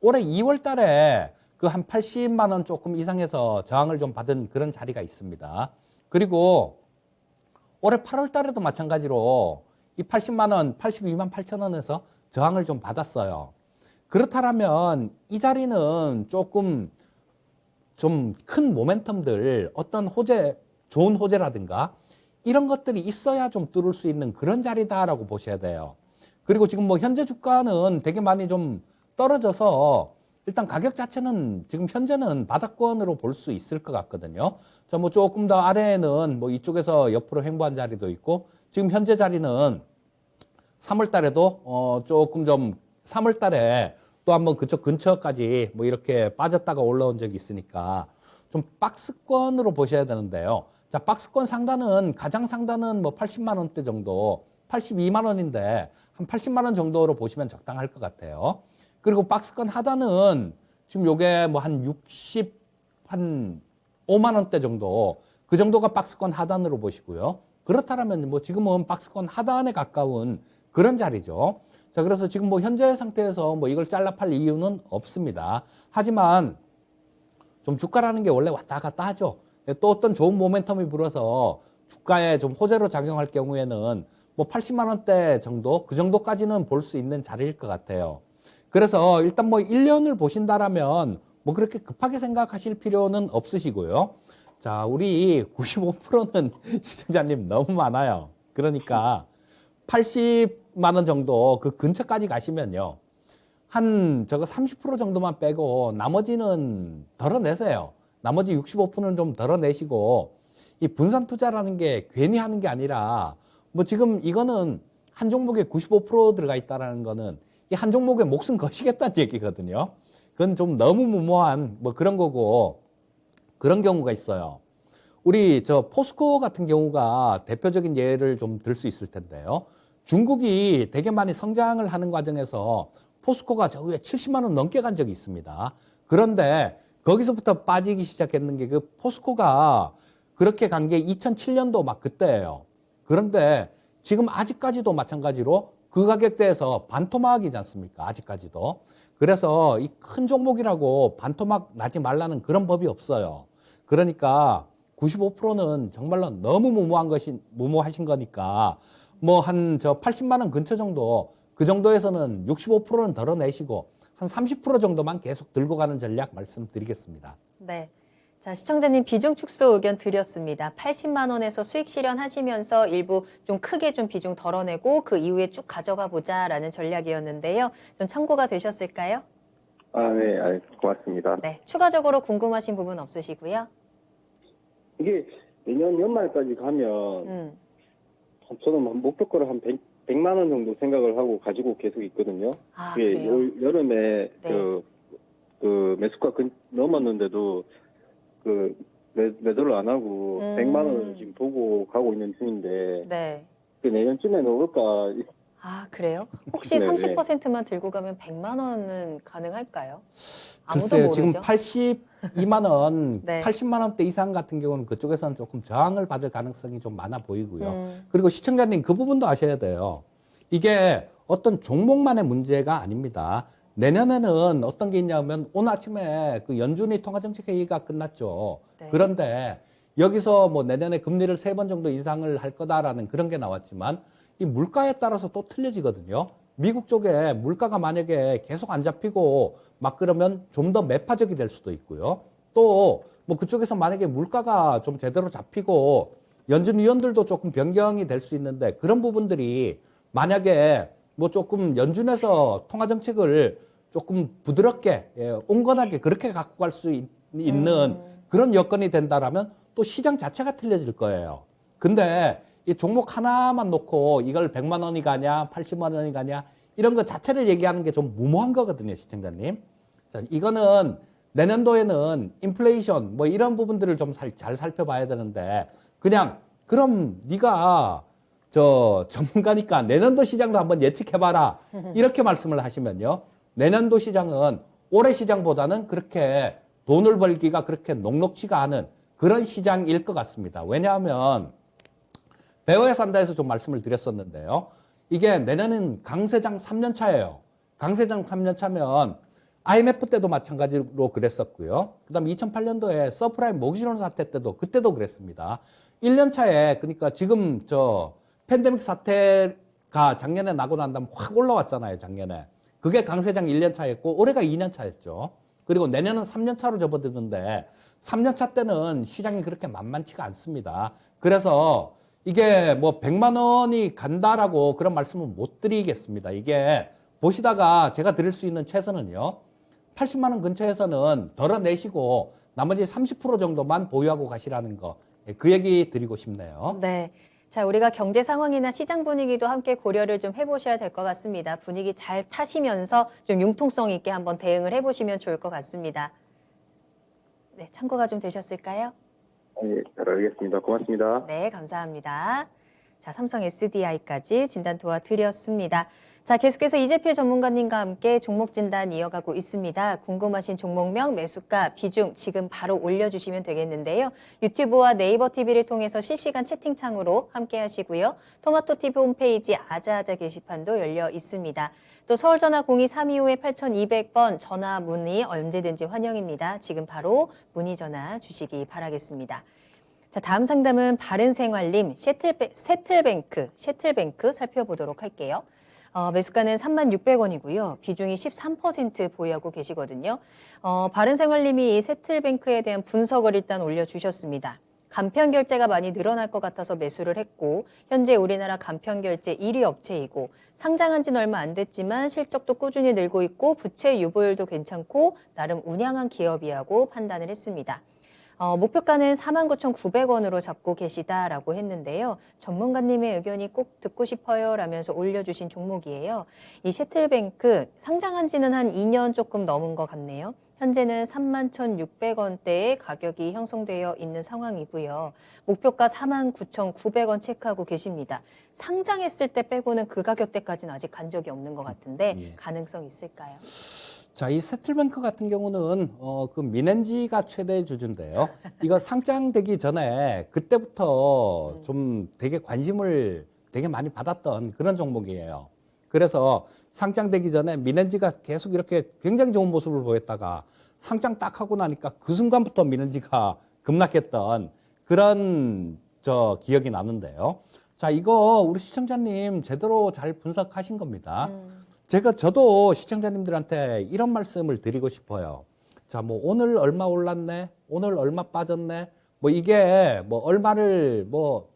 올해 2월 달에 그 한 80만 원 조금 이상에서 저항을 좀 받은 그런 자리가 있습니다. 그리고 올해 8월 달에도 마찬가지로 이 80만 원, 82만 8천 원에서 저항을 좀 받았어요. 그렇다면 이 자리는 조금 좀 큰 모멘텀들, 어떤 호재, 좋은 호재라든가 이런 것들이 있어야 좀 뚫을 수 있는 그런 자리다라고 보셔야 돼요. 그리고 지금 뭐 현재 주가는 되게 많이 좀 떨어져서 일단 가격 자체는 지금 현재는 바닥권으로 볼 수 있을 것 같거든요. 자, 뭐 조금 더 아래에는 뭐 이쪽에서 옆으로 횡보한 자리도 있고 지금 현재 자리는 3월 달에도 조금 좀 3월 달에 또 한번 그쪽 근처까지 뭐 이렇게 빠졌다가 올라온 적이 있으니까 좀 박스권으로 보셔야 되는데요. 자, 박스권 상단은 가장 상단은 뭐 80만 원대 정도, 82만 원인데 한 80만 원 정도로 보시면 적당할 것 같아요. 그리고 박스권 하단은 지금 요게 뭐 한 한 5만 원대 정도, 그 정도가 박스권 하단으로 보시고요. 그렇다면 뭐 지금은 박스권 하단에 가까운 그런 자리죠. 자, 그래서 지금 뭐 현재 상태에서 뭐 이걸 잘라 팔 이유는 없습니다. 하지만 좀 주가라는 게 원래 왔다 갔다 하죠. 또 어떤 좋은 모멘텀이 불어서 주가에 좀 호재로 작용할 경우에는 뭐 80만 원대 정도, 그 정도까지는 볼 수 있는 자리일 것 같아요. 그래서 일단 뭐 1년을 보신다라면 뭐 그렇게 급하게 생각하실 필요는 없으시고요. 자, 우리 95%는 시청자님 너무 많아요. 그러니까 80만 원 정도 그 근처까지 가시면요. 한 저거 30% 정도만 빼고 나머지는 덜어내세요. 나머지 65%는 좀 덜어내시고 이 분산 투자라는 게 괜히 하는 게 아니라 뭐 지금 이거는 한 종목에 95% 들어가 있다라는 거는 이 한 종목에 목숨 거시겠다는 얘기거든요. 그건 좀 너무 무모한 뭐 그런 거고 그런 경우가 있어요. 우리 저 포스코 같은 경우가 대표적인 예를 좀 들 수 있을 텐데요. 중국이 되게 많이 성장을 하는 과정에서 포스코가 저 위에 70만 원 넘게 간 적이 있습니다. 그런데 거기서부터 빠지기 시작했는 게 그 포스코가 그렇게 간 게 2007년도 막 그때예요. 그런데 지금 아직까지도 마찬가지로 그 가격대에서 반토막이지 않습니까? 아직까지도. 그래서 이 큰 종목이라고 반토막 나지 말라는 그런 법이 없어요. 그러니까 95%는 정말로 너무 무모하신 거니까 뭐 한 저 80만 원 근처 정도 그 정도에서는 65%는 덜어내시고 한 30% 정도만 계속 들고 가는 전략 말씀드리겠습니다. 네. 자, 시청자님 비중 축소 의견 드렸습니다. 80만 원에서 수익 실현하시면서 일부 좀 크게 좀 비중 덜어내고 그 이후에 쭉 가져가 보자라는 전략이었는데요. 좀 참고가 되셨을까요? 네, 고맙습니다. 네. 추가적으로 궁금하신 부분 없으시고요. 이게 내년 연말까지 가면 저는 목표가를 한 100만 원 정도 생각을 하고 가지고 계속 있거든요. 아, 이게 그래요? 올 여름에 네. 그 매수가 넘었는데도 그 매도를 안 하고 100만 원을 지금 보고 가고 있는 중인데 네. 내년쯤에 넣을까. 아, 그래요? 혹시 네, 네. 30%만 들고 가면 100만 원은 가능할까요? 아무도 글쎄요, 모르죠. 지금 82만 원, 네. 80만 원대 이상 같은 경우는 그쪽에서는 조금 저항을 받을 가능성이 좀 많아 보이고요. 음. 그리고 시청자님 그 부분도 아셔야 돼요. 이게 어떤 종목만의 문제가 아닙니다. 내년에는 어떤 게 있냐면 오늘 아침에 그 연준이 통화정책회의가 끝났죠. 네. 그런데 여기서 뭐 내년에 금리를 3번 정도 인상을 할 거다라는 그런 게 나왔지만 이 물가에 따라서 또 틀려지거든요. 미국 쪽에 물가가 만약에 계속 안 잡히고 막 그러면 좀 더 매파적이 될 수도 있고요. 또 뭐 그쪽에서 만약에 물가가 좀 제대로 잡히고 연준 위원들도 조금 변경이 될 수 있는데 그런 부분들이 만약에 뭐 조금 연준에서 통화 정책을 조금 부드럽게 온건하게 그렇게 갖고 갈 수 있는 그런 여건이 된다라면 또 시장 자체가 틀려질 거예요. 근데 이 종목 하나만 놓고 이걸 100만 원이 가냐, 80만 원이 가냐 이런 거 자체를 얘기하는 게 좀 무모한 거거든요, 시청자님. 자, 이거는 내년도에는 인플레이션 뭐 이런 부분들을 좀 잘 살펴봐야 되는데 그냥 그럼 네가 저 전문가니까 내년도 시장도 한번 예측해봐라 이렇게 말씀을 하시면요. 내년도 시장은 올해 시장보다는 그렇게 돈을 벌기가 그렇게 녹록지가 않은 그런 시장일 것 같습니다. 왜냐하면 배워야 산다에서 좀 말씀을 드렸었는데요. 이게 내년은 강세장 3년 차예요. 강세장 3년 차면 IMF 때도 마찬가지로 그랬었고요. 그다음 2008년도에 서프라임 모기지론 사태 때도 그때도 그랬습니다. 1년 차에 그러니까 지금 저 팬데믹 사태가 작년에 나고 난 다음에 확 올라왔잖아요, 작년에. 그게 강세장 1년 차였고 올해가 2년 차였죠. 그리고 내년은 3년 차로 접어드는데 3년 차 때는 시장이 그렇게 만만치가 않습니다. 그래서 이게 뭐 100만 원이 간다라고 그런 말씀을 못 드리겠습니다. 이게 보시다가 제가 드릴 수 있는 최선은요. 80만 원 근처에서는 덜어내시고 나머지 30% 정도만 보유하고 가시라는 거. 그 얘기 드리고 싶네요. 네. 자, 우리가 경제 상황이나 시장 분위기도 함께 고려를 좀 해보셔야 될 것 같습니다. 분위기 잘 타시면서 좀 융통성 있게 한번 대응을 해보시면 좋을 것 같습니다. 네, 참고가 좀 되셨을까요? 예, 잘 알겠습니다. 고맙습니다. 네, 감사합니다. 자, 삼성 SDI까지 진단 도와드렸습니다. 자, 계속해서 이재필 전문가님과 함께 종목 진단 이어가고 있습니다. 궁금하신 종목명, 매수가, 비중 지금 바로 올려주시면 되겠는데요. 유튜브와 네이버 TV를 통해서 실시간 채팅창으로 함께 하시고요. 토마토 TV 홈페이지 아자아자 게시판도 열려 있습니다. 또 서울전화 02-325-8200번 전화 문의 언제든지 환영입니다. 지금 바로 문의 전화 주시기 바라겠습니다. 자, 다음 상담은 바른생활님 셔틀뱅크 살펴보도록 할게요. 매수가는 36,600원이고요. 비중이 13% 보유하고 계시거든요. 바른생활님이 이 셔틀뱅크에 대한 분석을 일단 올려주셨습니다. 간편결제가 많이 늘어날 것 같아서 매수를 했고 현재 우리나라 간편결제 1위 업체이고 상장한 지는 얼마 안 됐지만 실적도 꾸준히 늘고 있고 부채 유보율도 괜찮고 나름 운양한 기업이라고 판단을 했습니다. 목표가는 49,900원으로 잡고 계시다라고 했는데요. 전문가님의 의견이 꼭 듣고 싶어요 라면서 올려주신 종목이에요. 이 셔틀뱅크 상장한 지는 한 2년 조금 넘은 것 같네요. 현재는 31,600원대의 가격이 형성되어 있는 상황이고요. 목표가 49,900원 체크하고 계십니다. 상장했을 때 빼고는 그 가격대까지는 아직 간 적이 없는 것 같은데 예. 가능성 있을까요? 자, 이 세틀뱅크 같은 경우는 그 민엔지가 최대 주주인데요. 이거 상장되기 전에 그때부터 좀 되게 관심을 되게 많이 받았던 그런 종목이에요. 그래서 상장되기 전에 민엔지가 계속 이렇게 굉장히 좋은 모습을 보였다가 상장 딱 하고 나니까 그 순간부터 민엔지가 급락했던 그런 기억이 나는데요. 자, 이거 우리 시청자님 제대로 잘 분석하신 겁니다. 저도 시청자님들한테 이런 말씀을 드리고 싶어요. 자, 뭐 오늘 얼마 올랐네, 오늘 얼마 빠졌네, 뭐 이게 뭐 얼마를 뭐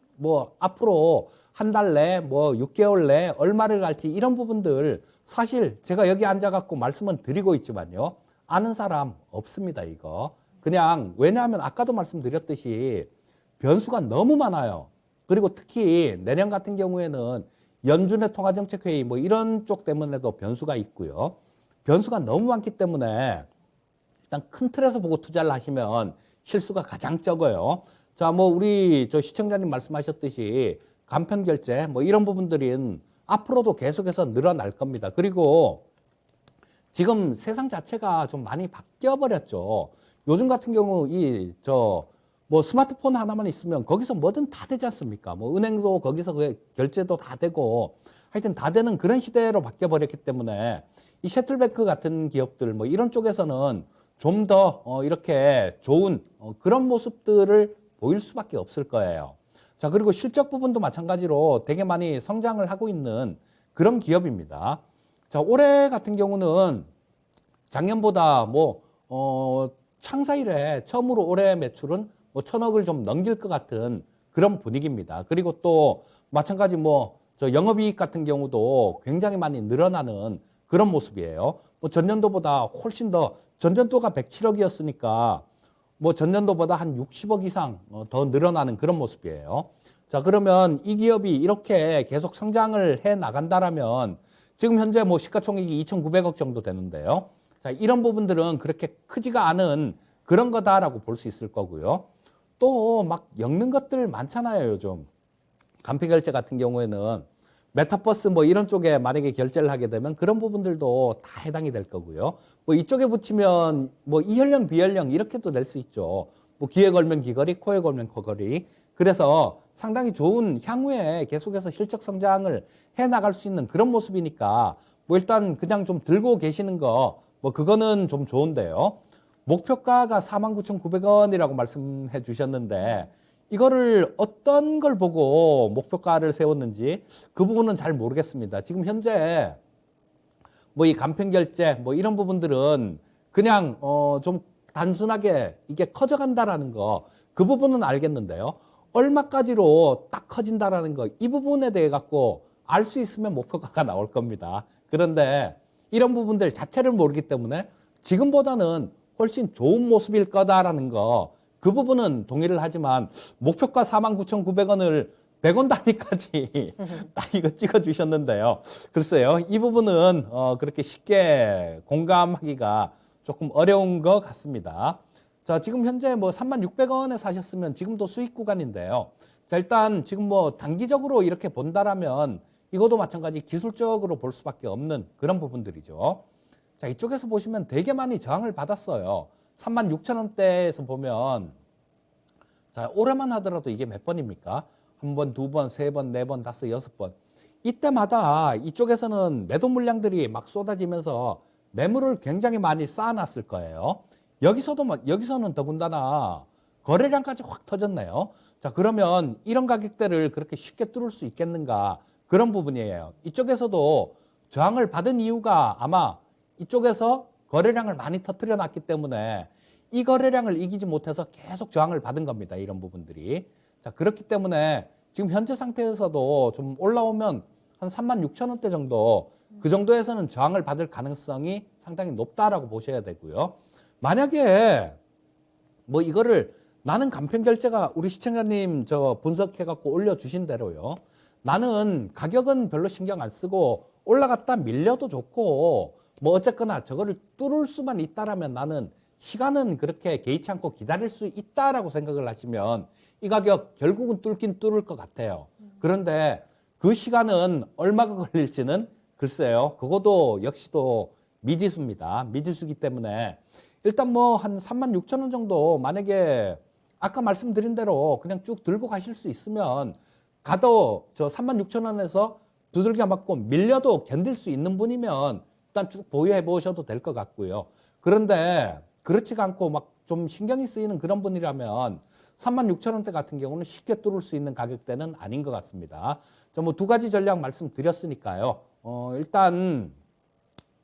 앞으로 한 달 내, 뭐 6개월 내 얼마를 갈지 이런 부분들 사실 제가 여기 앉아갖고 말씀은 드리고 있지만요. 아는 사람 없습니다, 이거. 그냥 왜냐하면 아까도 말씀드렸듯이 변수가 너무 많아요. 그리고 특히 내년 같은 경우에는 연준의 통화정책회의 뭐 이런 쪽 때문에도 변수가 있고요. 변수가 너무 많기 때문에 일단 큰 틀에서 보고 투자를 하시면 실수가 가장 적어요. 자, 뭐 우리 시청자님 말씀하셨듯이 간편 결제 뭐 이런 부분들은 앞으로도 계속해서 늘어날 겁니다. 그리고 지금 세상 자체가 좀 많이 바뀌어 버렸죠. 요즘 같은 경우 뭐 스마트폰 하나만 있으면 거기서 뭐든 다 되지 않습니까? 뭐 은행도 거기서 결제도 다 되고 하여튼 다 되는 그런 시대로 바뀌어 버렸기 때문에 이 셔틀뱅크 같은 기업들 뭐 이런 쪽에서는 좀 더 이렇게 좋은 그런 모습들을 보일 수밖에 없을 거예요. 자, 그리고 실적 부분도 마찬가지로 되게 많이 성장을 하고 있는 그런 기업입니다. 자, 올해 같은 경우는 작년보다 창사 이래 처음으로 올해 매출은 뭐 1,000억을 좀 넘길 것 같은 그런 분위기입니다. 그리고 또 마찬가지 저 영업이익 같은 경우도 굉장히 많이 늘어나는 그런 모습이에요. 뭐 전년도보다 훨씬 더 전년도가 107억이었으니까 뭐 전년도보다 한 60억 이상 더 늘어나는 그런 모습이에요. 자, 그러면 이 기업이 이렇게 계속 성장을 해 나간다라면 지금 현재 뭐 시가총액이 2,900억 정도 되는데요. 자, 이런 부분들은 그렇게 크지가 않은 그런 거다라고 볼 수 있을 거고요. 또 막 엮는 것들 많잖아요, 요즘. 간편결제 같은 경우에는 메타버스 뭐 이런 쪽에 만약에 결제를 하게 되면 그런 부분들도 다 해당이 될 거고요. 뭐 이쪽에 붙이면 뭐 이혈령, 비혈령 이렇게도 낼 수 있죠. 뭐 귀에 걸면 귀걸이, 코에 걸면 코걸이. 그래서 상당히 좋은 향후에 계속해서 실적 성장을 해 나갈 수 있는 그런 모습이니까 뭐 일단 그냥 좀 들고 계시는 거 뭐 그거는 좀 좋은데요. 목표가가 49,900원이라고 말씀해 주셨는데 이거를 어떤 걸 보고 목표가를 세웠는지 그 부분은 잘 모르겠습니다. 지금 현재 뭐 이 간편결제 뭐 이런 부분들은 그냥 좀 단순하게 이게 커져간다라는 거 그 부분은 알겠는데요. 얼마까지로 딱 커진다라는 거 이 부분에 대해 갖고 알 수 있으면 목표가가 나올 겁니다. 그런데 이런 부분들 자체를 모르기 때문에 지금보다는 훨씬 좋은 모습일 거다라는 거 그 부분은 동의를 하지만 목표가 49,900원을 100원 단위까지 딱 이거 찍어주셨는데요. 글쎄요, 이 부분은 그렇게 쉽게 공감하기가 조금 어려운 것 같습니다. 자, 지금 현재 뭐 36,600원에 사셨으면 지금도 수익 구간인데요. 자, 일단 지금 뭐 단기적으로 이렇게 본다라면 이것도 마찬가지 기술적으로 볼 수밖에 없는 그런 부분들이죠. 자, 이쪽에서 보시면 되게 많이 저항을 받았어요. 36,000원대에서 보면 자, 올해만 하더라도 이게 몇 번입니까? 한 번, 두 번, 세 번, 네 번, 다섯, 여섯 번. 이때마다 이쪽에서는 매도 물량들이 막 쏟아지면서 매물을 굉장히 많이 쌓아놨을 거예요. 여기서는 더군다나 거래량까지 확 터졌네요. 자, 그러면 이런 가격대를 그렇게 쉽게 뚫을 수 있겠는가? 그런 부분이에요. 이쪽에서도 저항을 받은 이유가 아마 이쪽에서 거래량을 많이 터뜨려 놨기 때문에 이 거래량을 이기지 못해서 계속 저항을 받은 겁니다. 이런 부분들이. 자, 그렇기 때문에 지금 현재 상태에서도 좀 올라오면 한 36,000원대 정도 그 정도에서는 저항을 받을 가능성이 상당히 높다라고 보셔야 되고요. 만약에 뭐 이거를 나는 간편결제가 우리 시청자님 저 분석해갖고 올려주신 대로요. 나는 가격은 별로 신경 안 쓰고 올라갔다 밀려도 좋고 뭐 어쨌거나 저거를 뚫을 수만 있다라면 나는 시간은 그렇게 개의치 않고 기다릴 수 있다라고 생각을 하시면 이 가격 결국은 뚫긴 뚫을 것 같아요. 그런데 그 시간은 얼마가 걸릴지는 글쎄요. 그것도 역시도 미지수입니다. 미지수기 때문에 일단 뭐 한 36,000원 정도 만약에 아까 말씀드린 대로 그냥 쭉 들고 가실 수 있으면 가도 저 36,000원에서 두들겨 맞고 밀려도 견딜 수 있는 분이면 일단 쭉 보유해 보셔도 될 것 같고요. 그런데 그렇지가 않고 막 좀 신경이 쓰이는 그런 분이라면 36,000원대 같은 경우는 쉽게 뚫을 수 있는 가격대는 아닌 것 같습니다. 저 뭐 두 가지 전략 말씀드렸으니까요. 일단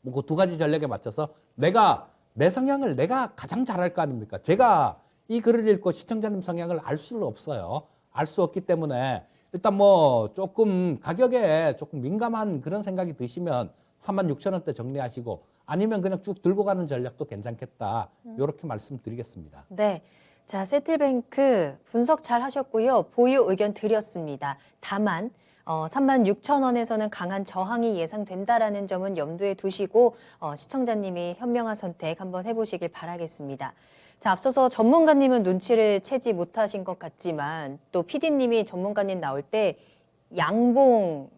뭐 그 두 가지 전략에 맞춰서 내 성향을 내가 가장 잘할 거 아닙니까? 제가 이 글을 읽고 시청자님 성향을 알 수는 없어요. 알 수 없기 때문에 일단 뭐 조금 가격에 조금 민감한 그런 생각이 드시면 36,000원대 정리하시고 아니면 그냥 쭉 들고 가는 전략도 괜찮겠다. 이렇게 말씀드리겠습니다. 네. 자, 세틀뱅크 분석 잘 하셨고요. 보유 의견 드렸습니다. 다만 36,000원에서는 강한 저항이 예상된다라는 점은 염두에 두시고 시청자님이 현명한 선택 한번 해보시길 바라겠습니다. 자, 앞서서 전문가님은 눈치를 채지 못하신 것 같지만 또 PD님이 전문가님 나올 때 양봉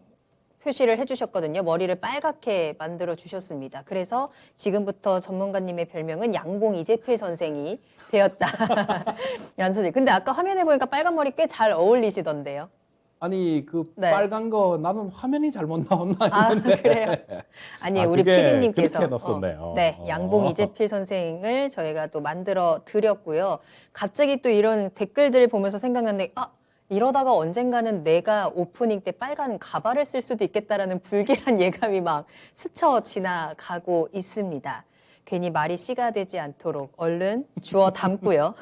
표시를 해주셨거든요. 머리를 빨갛게 만들어 주셨습니다. 그래서 지금부터 전문가님의 별명은 양봉 이재필 선생이 되었다. 라는 소리. 근데 아까 화면에 보니까 빨간 머리 꽤 잘 어울리시던데요. 아니 그 네. 빨간 거 나는 화면이 잘못 나왔나 아, 했는데 그래요? 아니, 아, 우리 그게 PD님께서. 그렇게 해놨었네요. 네, 양봉 이재필 선생을 저희가 또 만들어 드렸고요. 갑자기 또 이런 댓글들을 보면서 생각났는데, 이러다가 언젠가는 내가 오프닝 때 빨간 가발을 쓸 수도 있겠다라는 불길한 예감이 막 스쳐 지나가고 있습니다. 괜히 말이 씨가 되지 않도록 얼른 주워 담고요.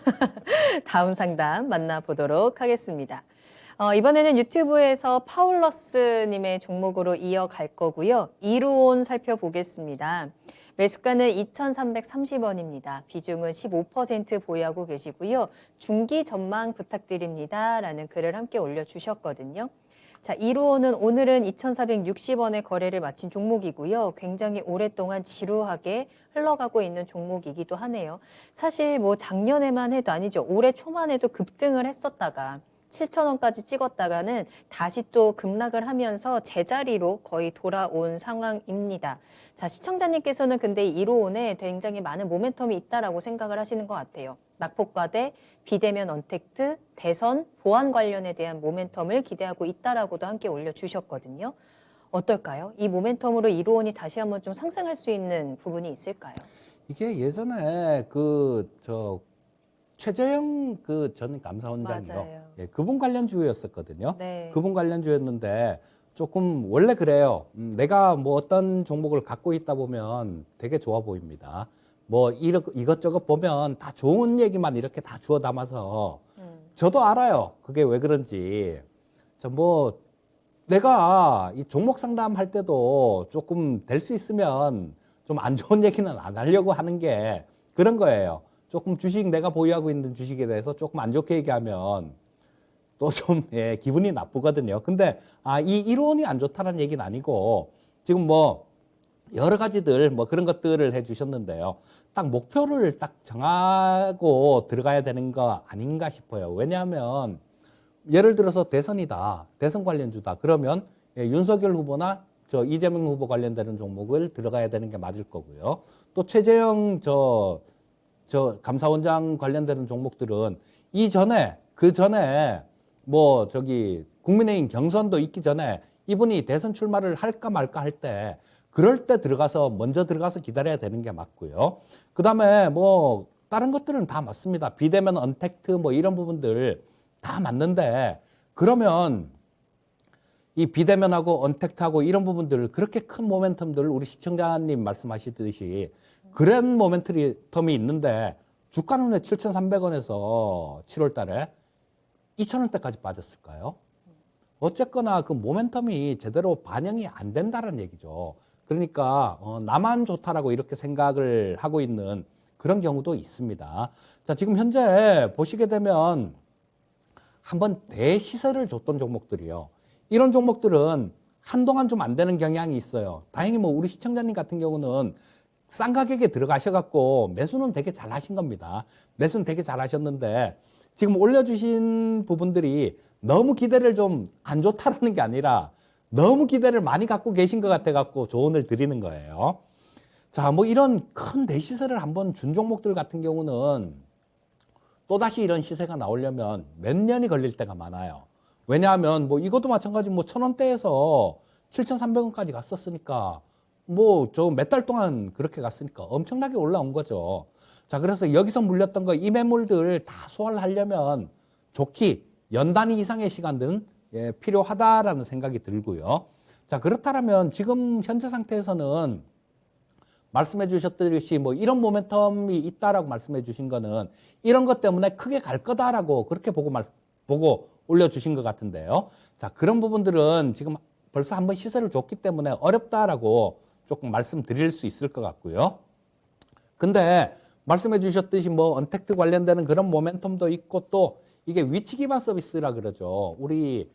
다음 상담 만나보도록 하겠습니다. 이번에는 유튜브에서 파울러스님의 종목으로 이어갈 거고요. 이루온 살펴보겠습니다. 매수가는 2,330원입니다. 비중은 15% 보유하고 계시고요. 중기 전망 부탁드립니다. 라는 글을 함께 올려주셨거든요. 자, 이루온은 오늘은 2,460원에 거래를 마친 종목이고요. 굉장히 오랫동안 지루하게 흘러가고 있는 종목이기도 하네요. 사실 뭐 작년에만 해도 아니죠. 올해 초만 해도 급등을 했었다가 7,000원까지 찍었다가는 다시 또 급락을 하면서 제자리로 거의 돌아온 상황입니다. 자, 시청자님께서는 근데 이로온에 굉장히 많은 모멘텀이 있다라고 생각을 하시는 것 같아요. 낙폭과대, 비대면 언택트, 대선, 보안 관련에 대한 모멘텀을 기대하고 있다라고도 함께 올려주셨거든요. 어떨까요? 이 모멘텀으로 이로온이 다시 한번 좀 상승할 수 있는 부분이 있을까요? 이게 예전에 최재형 전 감사원장이요. 맞아요. 예, 그분 관련주였었거든요. 네. 그분 관련주였는데 조금 원래 그래요. 내가 뭐 어떤 종목을 갖고 있다 보면 되게 좋아 보입니다. 뭐 이것저것 보면 다 좋은 얘기만 이렇게 다 주워 담아서 저도 알아요. 그게 왜 그런지. 뭐 내가 이 종목 상담할 때도 조금 될 수 있으면 좀 안 좋은 얘기는 안 하려고 하는 게 그런 거예요. 조금 주식 내가 보유하고 있는 주식에 대해서 조금 안 좋게 얘기하면 또 좀 기분이 나쁘거든요. 근데 이 이론이 안 좋다는 얘기는 아니고 지금 뭐 여러 가지들 뭐 그런 것들을 해주셨는데요. 딱 목표를 딱 정하고 들어가야 되는 거 아닌가 싶어요. 왜냐하면 예를 들어서 대선이다, 대선 관련주다. 그러면 윤석열 후보나 이재명 후보 관련되는 종목을 들어가야 되는 게 맞을 거고요. 또 최재형 감사원장 관련되는 종목들은 그 전에 국민의힘 경선도 있기 전에 이분이 대선 출마를 할까 말까 할 때 그럴 때 먼저 들어가서 기다려야 되는 게 맞고요. 그 다음에 뭐 다른 것들은 다 맞습니다. 비대면 언택트 뭐 이런 부분들 다 맞는데 그러면 이 비대면하고 언택트하고 이런 부분들 그렇게 큰 모멘텀들 우리 시청자님 말씀하시듯이 그런 모멘텀이 있는데 주가는 왜 7,300원에서 7월 달에 2,000원대까지 빠졌을까요? 어쨌거나 그 모멘텀이 제대로 반영이 안 된다는 얘기죠. 그러니까 나만 좋다라고 이렇게 생각을 하고 있는 그런 경우도 있습니다. 자, 지금 현재 보시게 되면 한번 대시세를 줬던 종목들이요. 이런 종목들은 한동안 좀 안 되는 경향이 있어요. 다행히 뭐 우리 시청자님 같은 경우는 싼 가격에 들어가셔갖고 매수는 되게 잘 하신 겁니다. 매수는 되게 잘 하셨는데 지금 올려주신 부분들이 너무 기대를 좀 안 좋다라는 게 아니라 너무 기대를 많이 갖고 계신 것 같아갖고 조언을 드리는 거예요. 자, 뭐 이런 큰 대시세를 한번 준 종목들 같은 경우는 또다시 이런 시세가 나오려면 몇 년이 걸릴 때가 많아요. 왜냐하면 뭐 이것도 마찬가지 뭐 1,000원대에서 7,300원까지 갔었으니까 뭐 저 몇 달 동안 그렇게 갔으니까 엄청나게 올라온 거죠. 자, 그래서 여기서 물렸던 거 이 매물들 다 소화를 하려면 좋기 연 단위 이상의 시간들은 필요하다라는 생각이 들고요. 자, 그렇다면 지금 현재 상태에서는 말씀해 주셨듯이 뭐 이런 모멘텀이 있다라고 말씀해 주신 거는 이런 것 때문에 크게 갈 거다라고 그렇게 보고 올려주신 것 같은데요. 자, 그런 부분들은 지금 벌써 한번 시세를 줬기 때문에 어렵다라고 조금 말씀드릴 수 있을 것 같고요. 근데 말씀해 주셨듯이 뭐 언택트 관련되는 그런 모멘텀도 있고 또 이게 위치 기반 서비스라 그러죠. 우리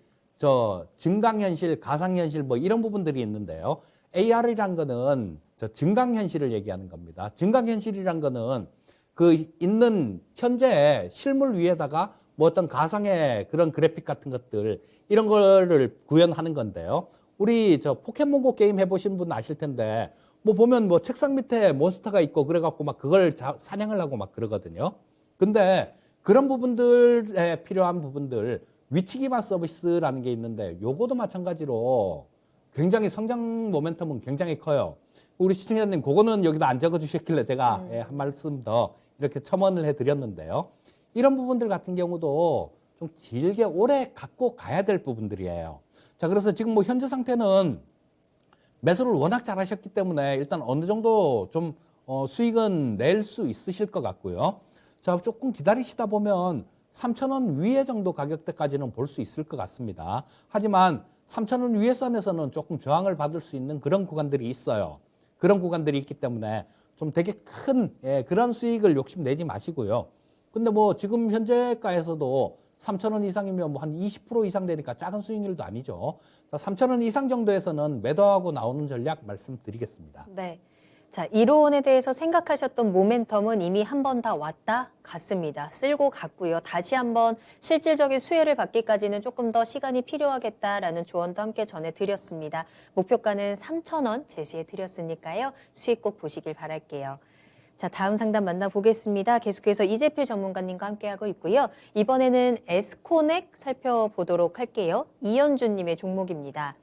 증강현실, 가상현실 뭐 이런 부분들이 있는데요. AR이란 거는 증강현실을 얘기하는 겁니다. 증강현실이란 거는 그 있는 현재 실물 위에다가 뭐 어떤 가상의 그런 그래픽 같은 것들 이런 거를 구현하는 건데요. 우리 저 포켓몬고 게임 해보신 분 아실 텐데 뭐 보면 뭐 책상 밑에 몬스터가 있고 그래갖고 막 그걸 사냥을 하고 막 그러거든요. 근데 그런 부분들에 필요한 부분들 위치 기반 서비스라는 게 있는데 요거도 마찬가지로 굉장히 성장 모멘텀은 굉장히 커요. 우리 시청자님 그거는 여기다 안 적어 주셨길래 제가 한 말씀 더 이렇게 첨언을 해드렸는데요. 이런 부분들 같은 경우도 좀 길게 오래 갖고 가야 될 부분들이에요. 자, 그래서 지금 뭐 현재 상태는 매수를 워낙 잘하셨기 때문에 일단 어느 정도 좀 수익은 낼 수 있으실 것 같고요. 자, 조금 기다리시다 보면 3,000원 위에 정도 가격대까지는 볼 수 있을 것 같습니다. 하지만 3,000원 위에 선에서는 조금 저항을 받을 수 있는 그런 구간들이 있어요. 그런 구간들이 있기 때문에 좀 되게 큰 그런 수익을 욕심내지 마시고요. 근데 뭐 지금 현재가에서도 3,000원 이상이면 뭐 한 20% 이상 되니까 작은 수익률도 아니죠. 자, 3,000원 이상 정도에서는 매도하고 나오는 전략 말씀드리겠습니다. 네. 자, 이론에 대해서 생각하셨던 모멘텀은 이미 한 번 다 왔다 갔습니다. 쓸고 갔고요. 다시 한번 실질적인 수혜를 받기까지는 조금 더 시간이 필요하겠다라는 조언도 함께 전해드렸습니다. 목표가는 3,000원 제시해드렸으니까요. 수익 꼭 보시길 바랄게요. 자, 다음 상담 만나보겠습니다. 계속해서 이재필 전문가님과 함께하고 있고요. 이번에는 에스코넥 살펴보도록 할게요. 이현주님의 종목입니다.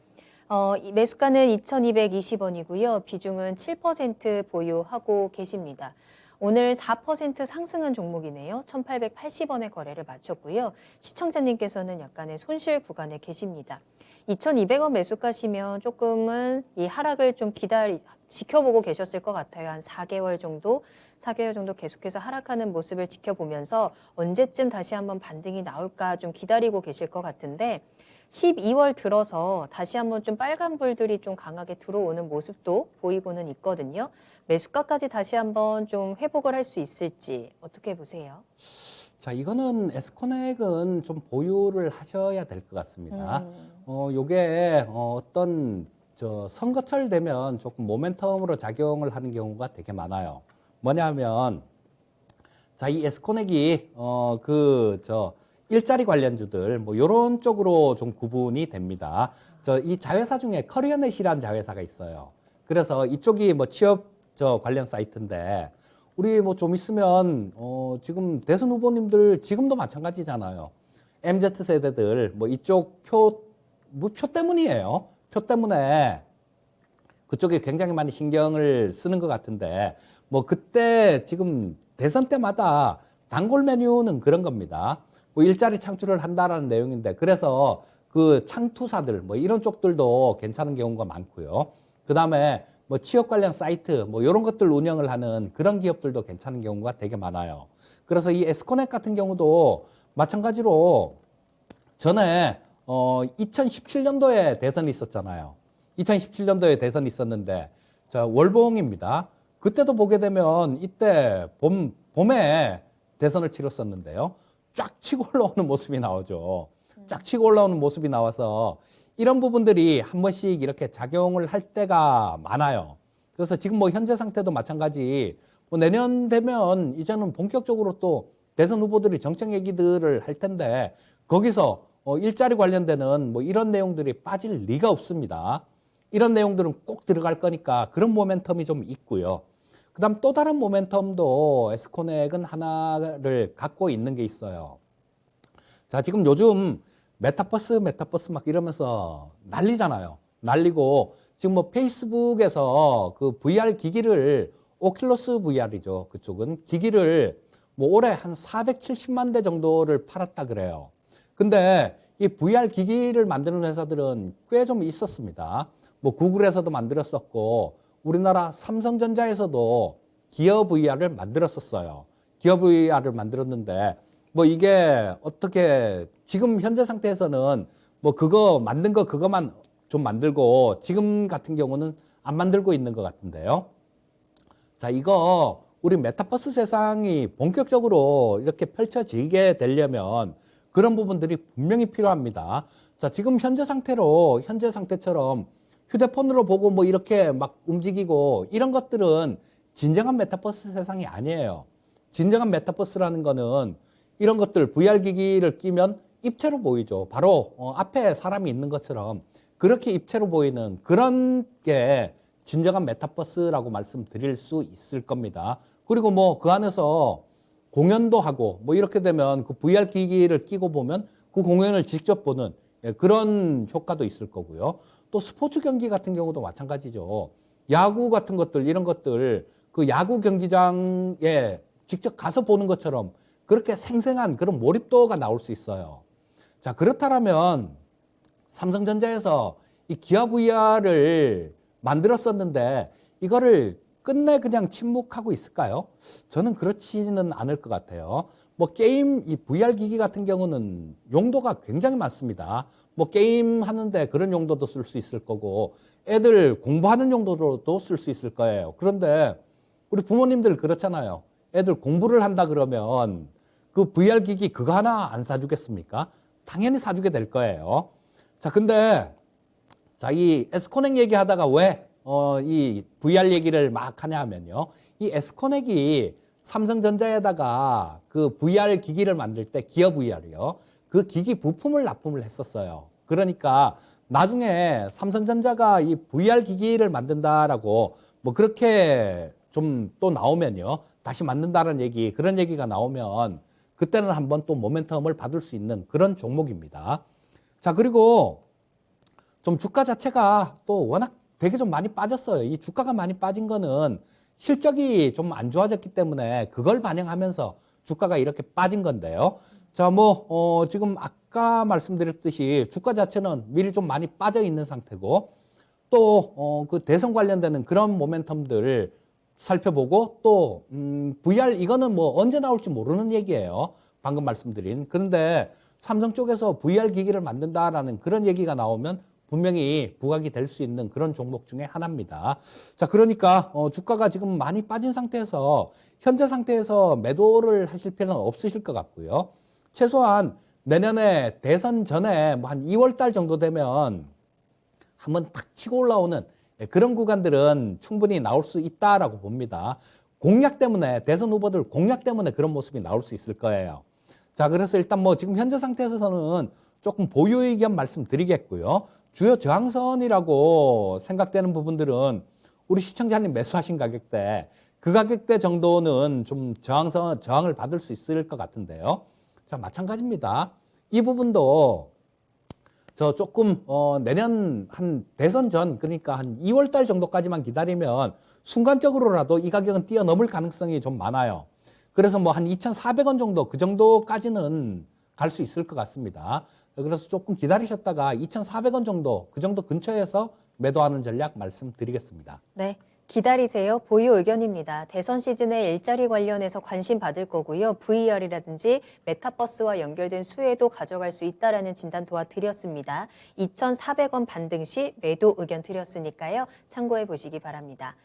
이 매수가는 2,220원이고요. 비중은 7% 보유하고 계십니다. 오늘 4% 상승한 종목이네요. 1,880원의 거래를 마쳤고요. 시청자님께서는 약간의 손실 구간에 계십니다. 2,200원 매수가시면 조금은 이 하락을 좀 지켜보고 계셨을 것 같아요. 한 4개월 정도 계속해서 하락하는 모습을 지켜보면서 언제쯤 다시 한번 반등이 나올까 좀 기다리고 계실 것 같은데 12월 들어서 다시 한번 좀 빨간 불들이 좀 강하게 들어오는 모습도 보이고는 있거든요. 매수가까지 다시 한번 좀 회복을 할 수 있을지 어떻게 보세요? 자, 이거는 에스코넥은 좀 보유를 하셔야 될 것 같습니다. 요게 어떤 선거철 되면 조금 모멘텀으로 작용을 하는 경우가 되게 많아요. 뭐냐면 자, 이 에스코넥이 일자리 관련주들 뭐 요런 쪽으로 좀 구분이 됩니다. 이 자회사 중에 커리어넷이라는 자회사가 있어요. 그래서 이쪽이 뭐 취업 관련 사이트인데 우리 뭐 좀 있으면 지금 대선 후보님들 지금도 마찬가지잖아요. MZ 세대들 뭐 이쪽 표 때문이에요. 표 때문에 그쪽에 굉장히 많이 신경을 쓰는 것 같은데 뭐 그때 지금 대선 때마다 단골 메뉴는 그런 겁니다. 뭐 일자리 창출을 한다라는 내용인데 그래서 그 창투사들 뭐 이런 쪽들도 괜찮은 경우가 많고요. 그 다음에 뭐 취업 관련 사이트 뭐 이런 것들 운영을 하는 그런 기업들도 괜찮은 경우가 되게 많아요. 그래서 이 에스코넥 같은 경우도 마찬가지로 전에 2017년도에 대선이 있었잖아요. 2017년도에 대선이 있었는데 자, 월봉입니다. 그때도 보게 되면 이때 봄에 대선을 치렀었는데요. 쫙 치고 올라오는 모습이 나오죠. 쫙 치고 올라오는 모습이 나와서 이런 부분들이 한 번씩 이렇게 작용을 할 때가 많아요. 그래서 지금 뭐 현재 상태도 마찬가지 뭐 내년 되면 이제는 본격적으로 또 대선 후보들이 정책 얘기들을 할 텐데 거기서 일자리 관련되는 뭐 이런 내용들이 빠질 리가 없습니다. 이런 내용들은 꼭 들어갈 거니까 그런 모멘텀이 좀 있고요. 그 다음 또 다른 모멘텀도 에스코넥은 하나를 갖고 있는 게 있어요. 자, 지금 요즘 메타버스 막 이러면서 난리잖아요. 난리고 지금 뭐 페이스북에서 그 VR 기기를 오큘러스 VR이죠. 그쪽은 기기를 뭐 올해 한 470만 대 정도를 팔았다 그래요. 근데 이 VR 기기를 만드는 회사들은 꽤 좀 있었습니다. 뭐 구글에서도 만들었었고 우리나라 삼성전자에서도 기어 VR을 만들었었어요. 기어 VR을 만들었는데 뭐 이게 어떻게 지금 현재 상태에서는 뭐 그거 만든 거 그거만 좀 만들고 지금 같은 경우는 안 만들고 있는 것 같은데요. 자, 이거 우리 메타버스 세상이 본격적으로 이렇게 펼쳐지게 되려면 그런 부분들이 분명히 필요합니다. 자, 지금 현재 상태처럼 휴대폰으로 보고 뭐 이렇게 막 움직이고 이런 것들은 진정한 메타버스 세상이 아니에요. 진정한 메타버스라는 거는 이런 것들 VR 기기를 끼면 입체로 보이죠. 바로 앞에 사람이 있는 것처럼 그렇게 입체로 보이는 그런 게 진정한 메타버스라고 말씀드릴 수 있을 겁니다. 그리고 뭐 그 안에서 공연도 하고 뭐 이렇게 되면 그 VR 기기를 끼고 보면 그 공연을 직접 보는 그런 효과도 있을 거고요. 또 스포츠 경기 같은 경우도 마찬가지죠. 야구 같은 것들, 이런 것들 그 야구 경기장에 직접 가서 보는 것처럼 그렇게 생생한 그런 몰입도가 나올 수 있어요. 자, 그렇다면 삼성전자에서 이 기아 VR을 만들었었는데 이거를 끝내 그냥 침묵하고 있을까요? 저는 그렇지는 않을 것 같아요. 뭐 게임, 이 VR 기기 같은 경우는 용도가 굉장히 많습니다. 뭐 게임 하는데 그런 용도도 쓸 수 있을 거고 애들 공부하는 용도로도 쓸 수 있을 거예요. 그런데 우리 부모님들 그렇잖아요. 애들 공부를 한다 그러면 그 VR 기기 그거 하나 안 사주겠습니까? 당연히 사주게 될 거예요. 자, 근데 자, 이 에스코넥 얘기하다가 왜 이 VR 얘기를 막 하냐 하면요. 이 에스코넥이 삼성전자에다가 그 VR 기기를 만들 때 기어 VR이요. 그 기기 부품을 납품을 했었어요. 그러니까 나중에 삼성전자가 이 VR 기기를 만든다라고 뭐 그렇게 좀 또 나오면요. 다시 만든다는 얘기, 그런 얘기가 나오면 그때는 한번 또 모멘텀을 받을 수 있는 그런 종목입니다. 자, 그리고 좀 주가 자체가 또 워낙 되게 좀 많이 빠졌어요. 이 주가가 많이 빠진 거는 실적이 좀 안 좋아졌기 때문에 그걸 반영하면서 주가가 이렇게 빠진 건데요. 자, 뭐, 지금 아까 말씀드렸듯이 주가 자체는 미리 좀 많이 빠져 있는 상태고 또, 그 대선 관련되는 그런 모멘텀들을 살펴보고 또, VR 이거는 뭐 언제 나올지 모르는 얘기예요. 방금 말씀드린. 그런데 삼성 쪽에서 VR 기기를 만든다라는 그런 얘기가 나오면 분명히 부각이 될 수 있는 그런 종목 중에 하나입니다. 자, 그러니까 주가가 지금 많이 빠진 상태에서 현재 상태에서 매도를 하실 필요는 없으실 것 같고요. 최소한 내년에 대선 전에 뭐 한 2월 달 정도 되면 한번 탁 치고 올라오는 그런 구간들은 충분히 나올 수 있다라고 봅니다. 공약 때문에, 대선 후보들 공약 때문에 그런 모습이 나올 수 있을 거예요. 자, 그래서 일단 뭐 지금 현재 상태에서는 조금 보유 의견 말씀드리겠고요. 주요 저항선이라고 생각되는 부분들은 우리 시청자님 매수하신 가격대, 그 가격대 정도는 좀 저항을 받을 수 있을 것 같은데요. 자, 마찬가지입니다. 이 부분도 저 조금 내년 한 대선 전, 그러니까 한 2월 달 정도까지만 기다리면 순간적으로라도 이 가격은 뛰어넘을 가능성이 좀 많아요. 그래서 뭐 한 2,400원 정도, 그 정도까지는 갈 수 있을 것 같습니다. 그래서 조금 기다리셨다가 2,400원 정도, 그 정도 근처에서 매도하는 전략 말씀드리겠습니다. 네. 기다리세요. 보유 의견입니다. 대선 시즌에 일자리 관련해서 관심 받을 거고요. VR이라든지 메타버스와 연결된 수혜도 가져갈 수 있다라는 진단 도와드렸습니다. 2,400원 반등 시 매도 의견 드렸으니까요. 참고해 보시기 바랍니다.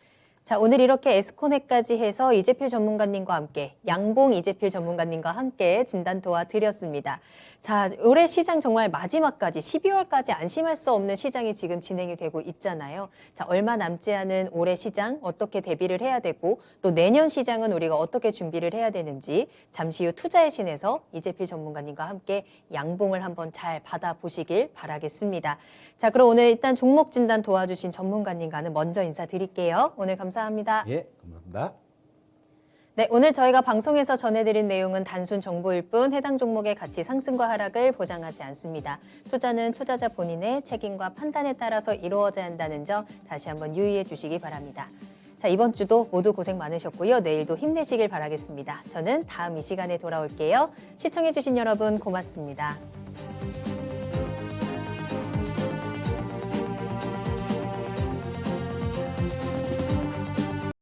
자, 오늘 이렇게 에스코넥까지 해서 이재필 전문가님과 함께, 양봉 이재필 전문가님과 함께 진단 도와드렸습니다. 자, 올해 시장 정말 마지막까지 12월까지 안심할 수 없는 시장이 지금 진행이 되고 있잖아요. 자, 얼마 남지 않은 올해 시장 어떻게 대비를 해야 되고 또 내년 시장은 우리가 어떻게 준비를 해야 되는지 잠시 후 투자의 신에서 이재필 전문가님과 함께 양봉을 한번 잘 받아보시길 바라겠습니다. 자, 그럼 오늘 일단 종목 진단 도와주신 전문가님과는 먼저 인사드릴게요. 오늘 감사합니다. 예, 감사합니다. 네, 오늘 저희가 방송에서 전해드린 내용은 단순 정보일 뿐 해당 종목의 가치 상승과 하락을 보장하지 않습니다. 투자는 투자자 본인의 책임과 판단에 따라서 이루어져야 한다는 점 다시 한번 유의해 주시기 바랍니다. 자, 이번 주도 모두 고생 많으셨고요. 내일도 힘내시길 바라겠습니다. 저는 다음 이 시간에 돌아올게요. 시청해 주신 여러분 고맙습니다.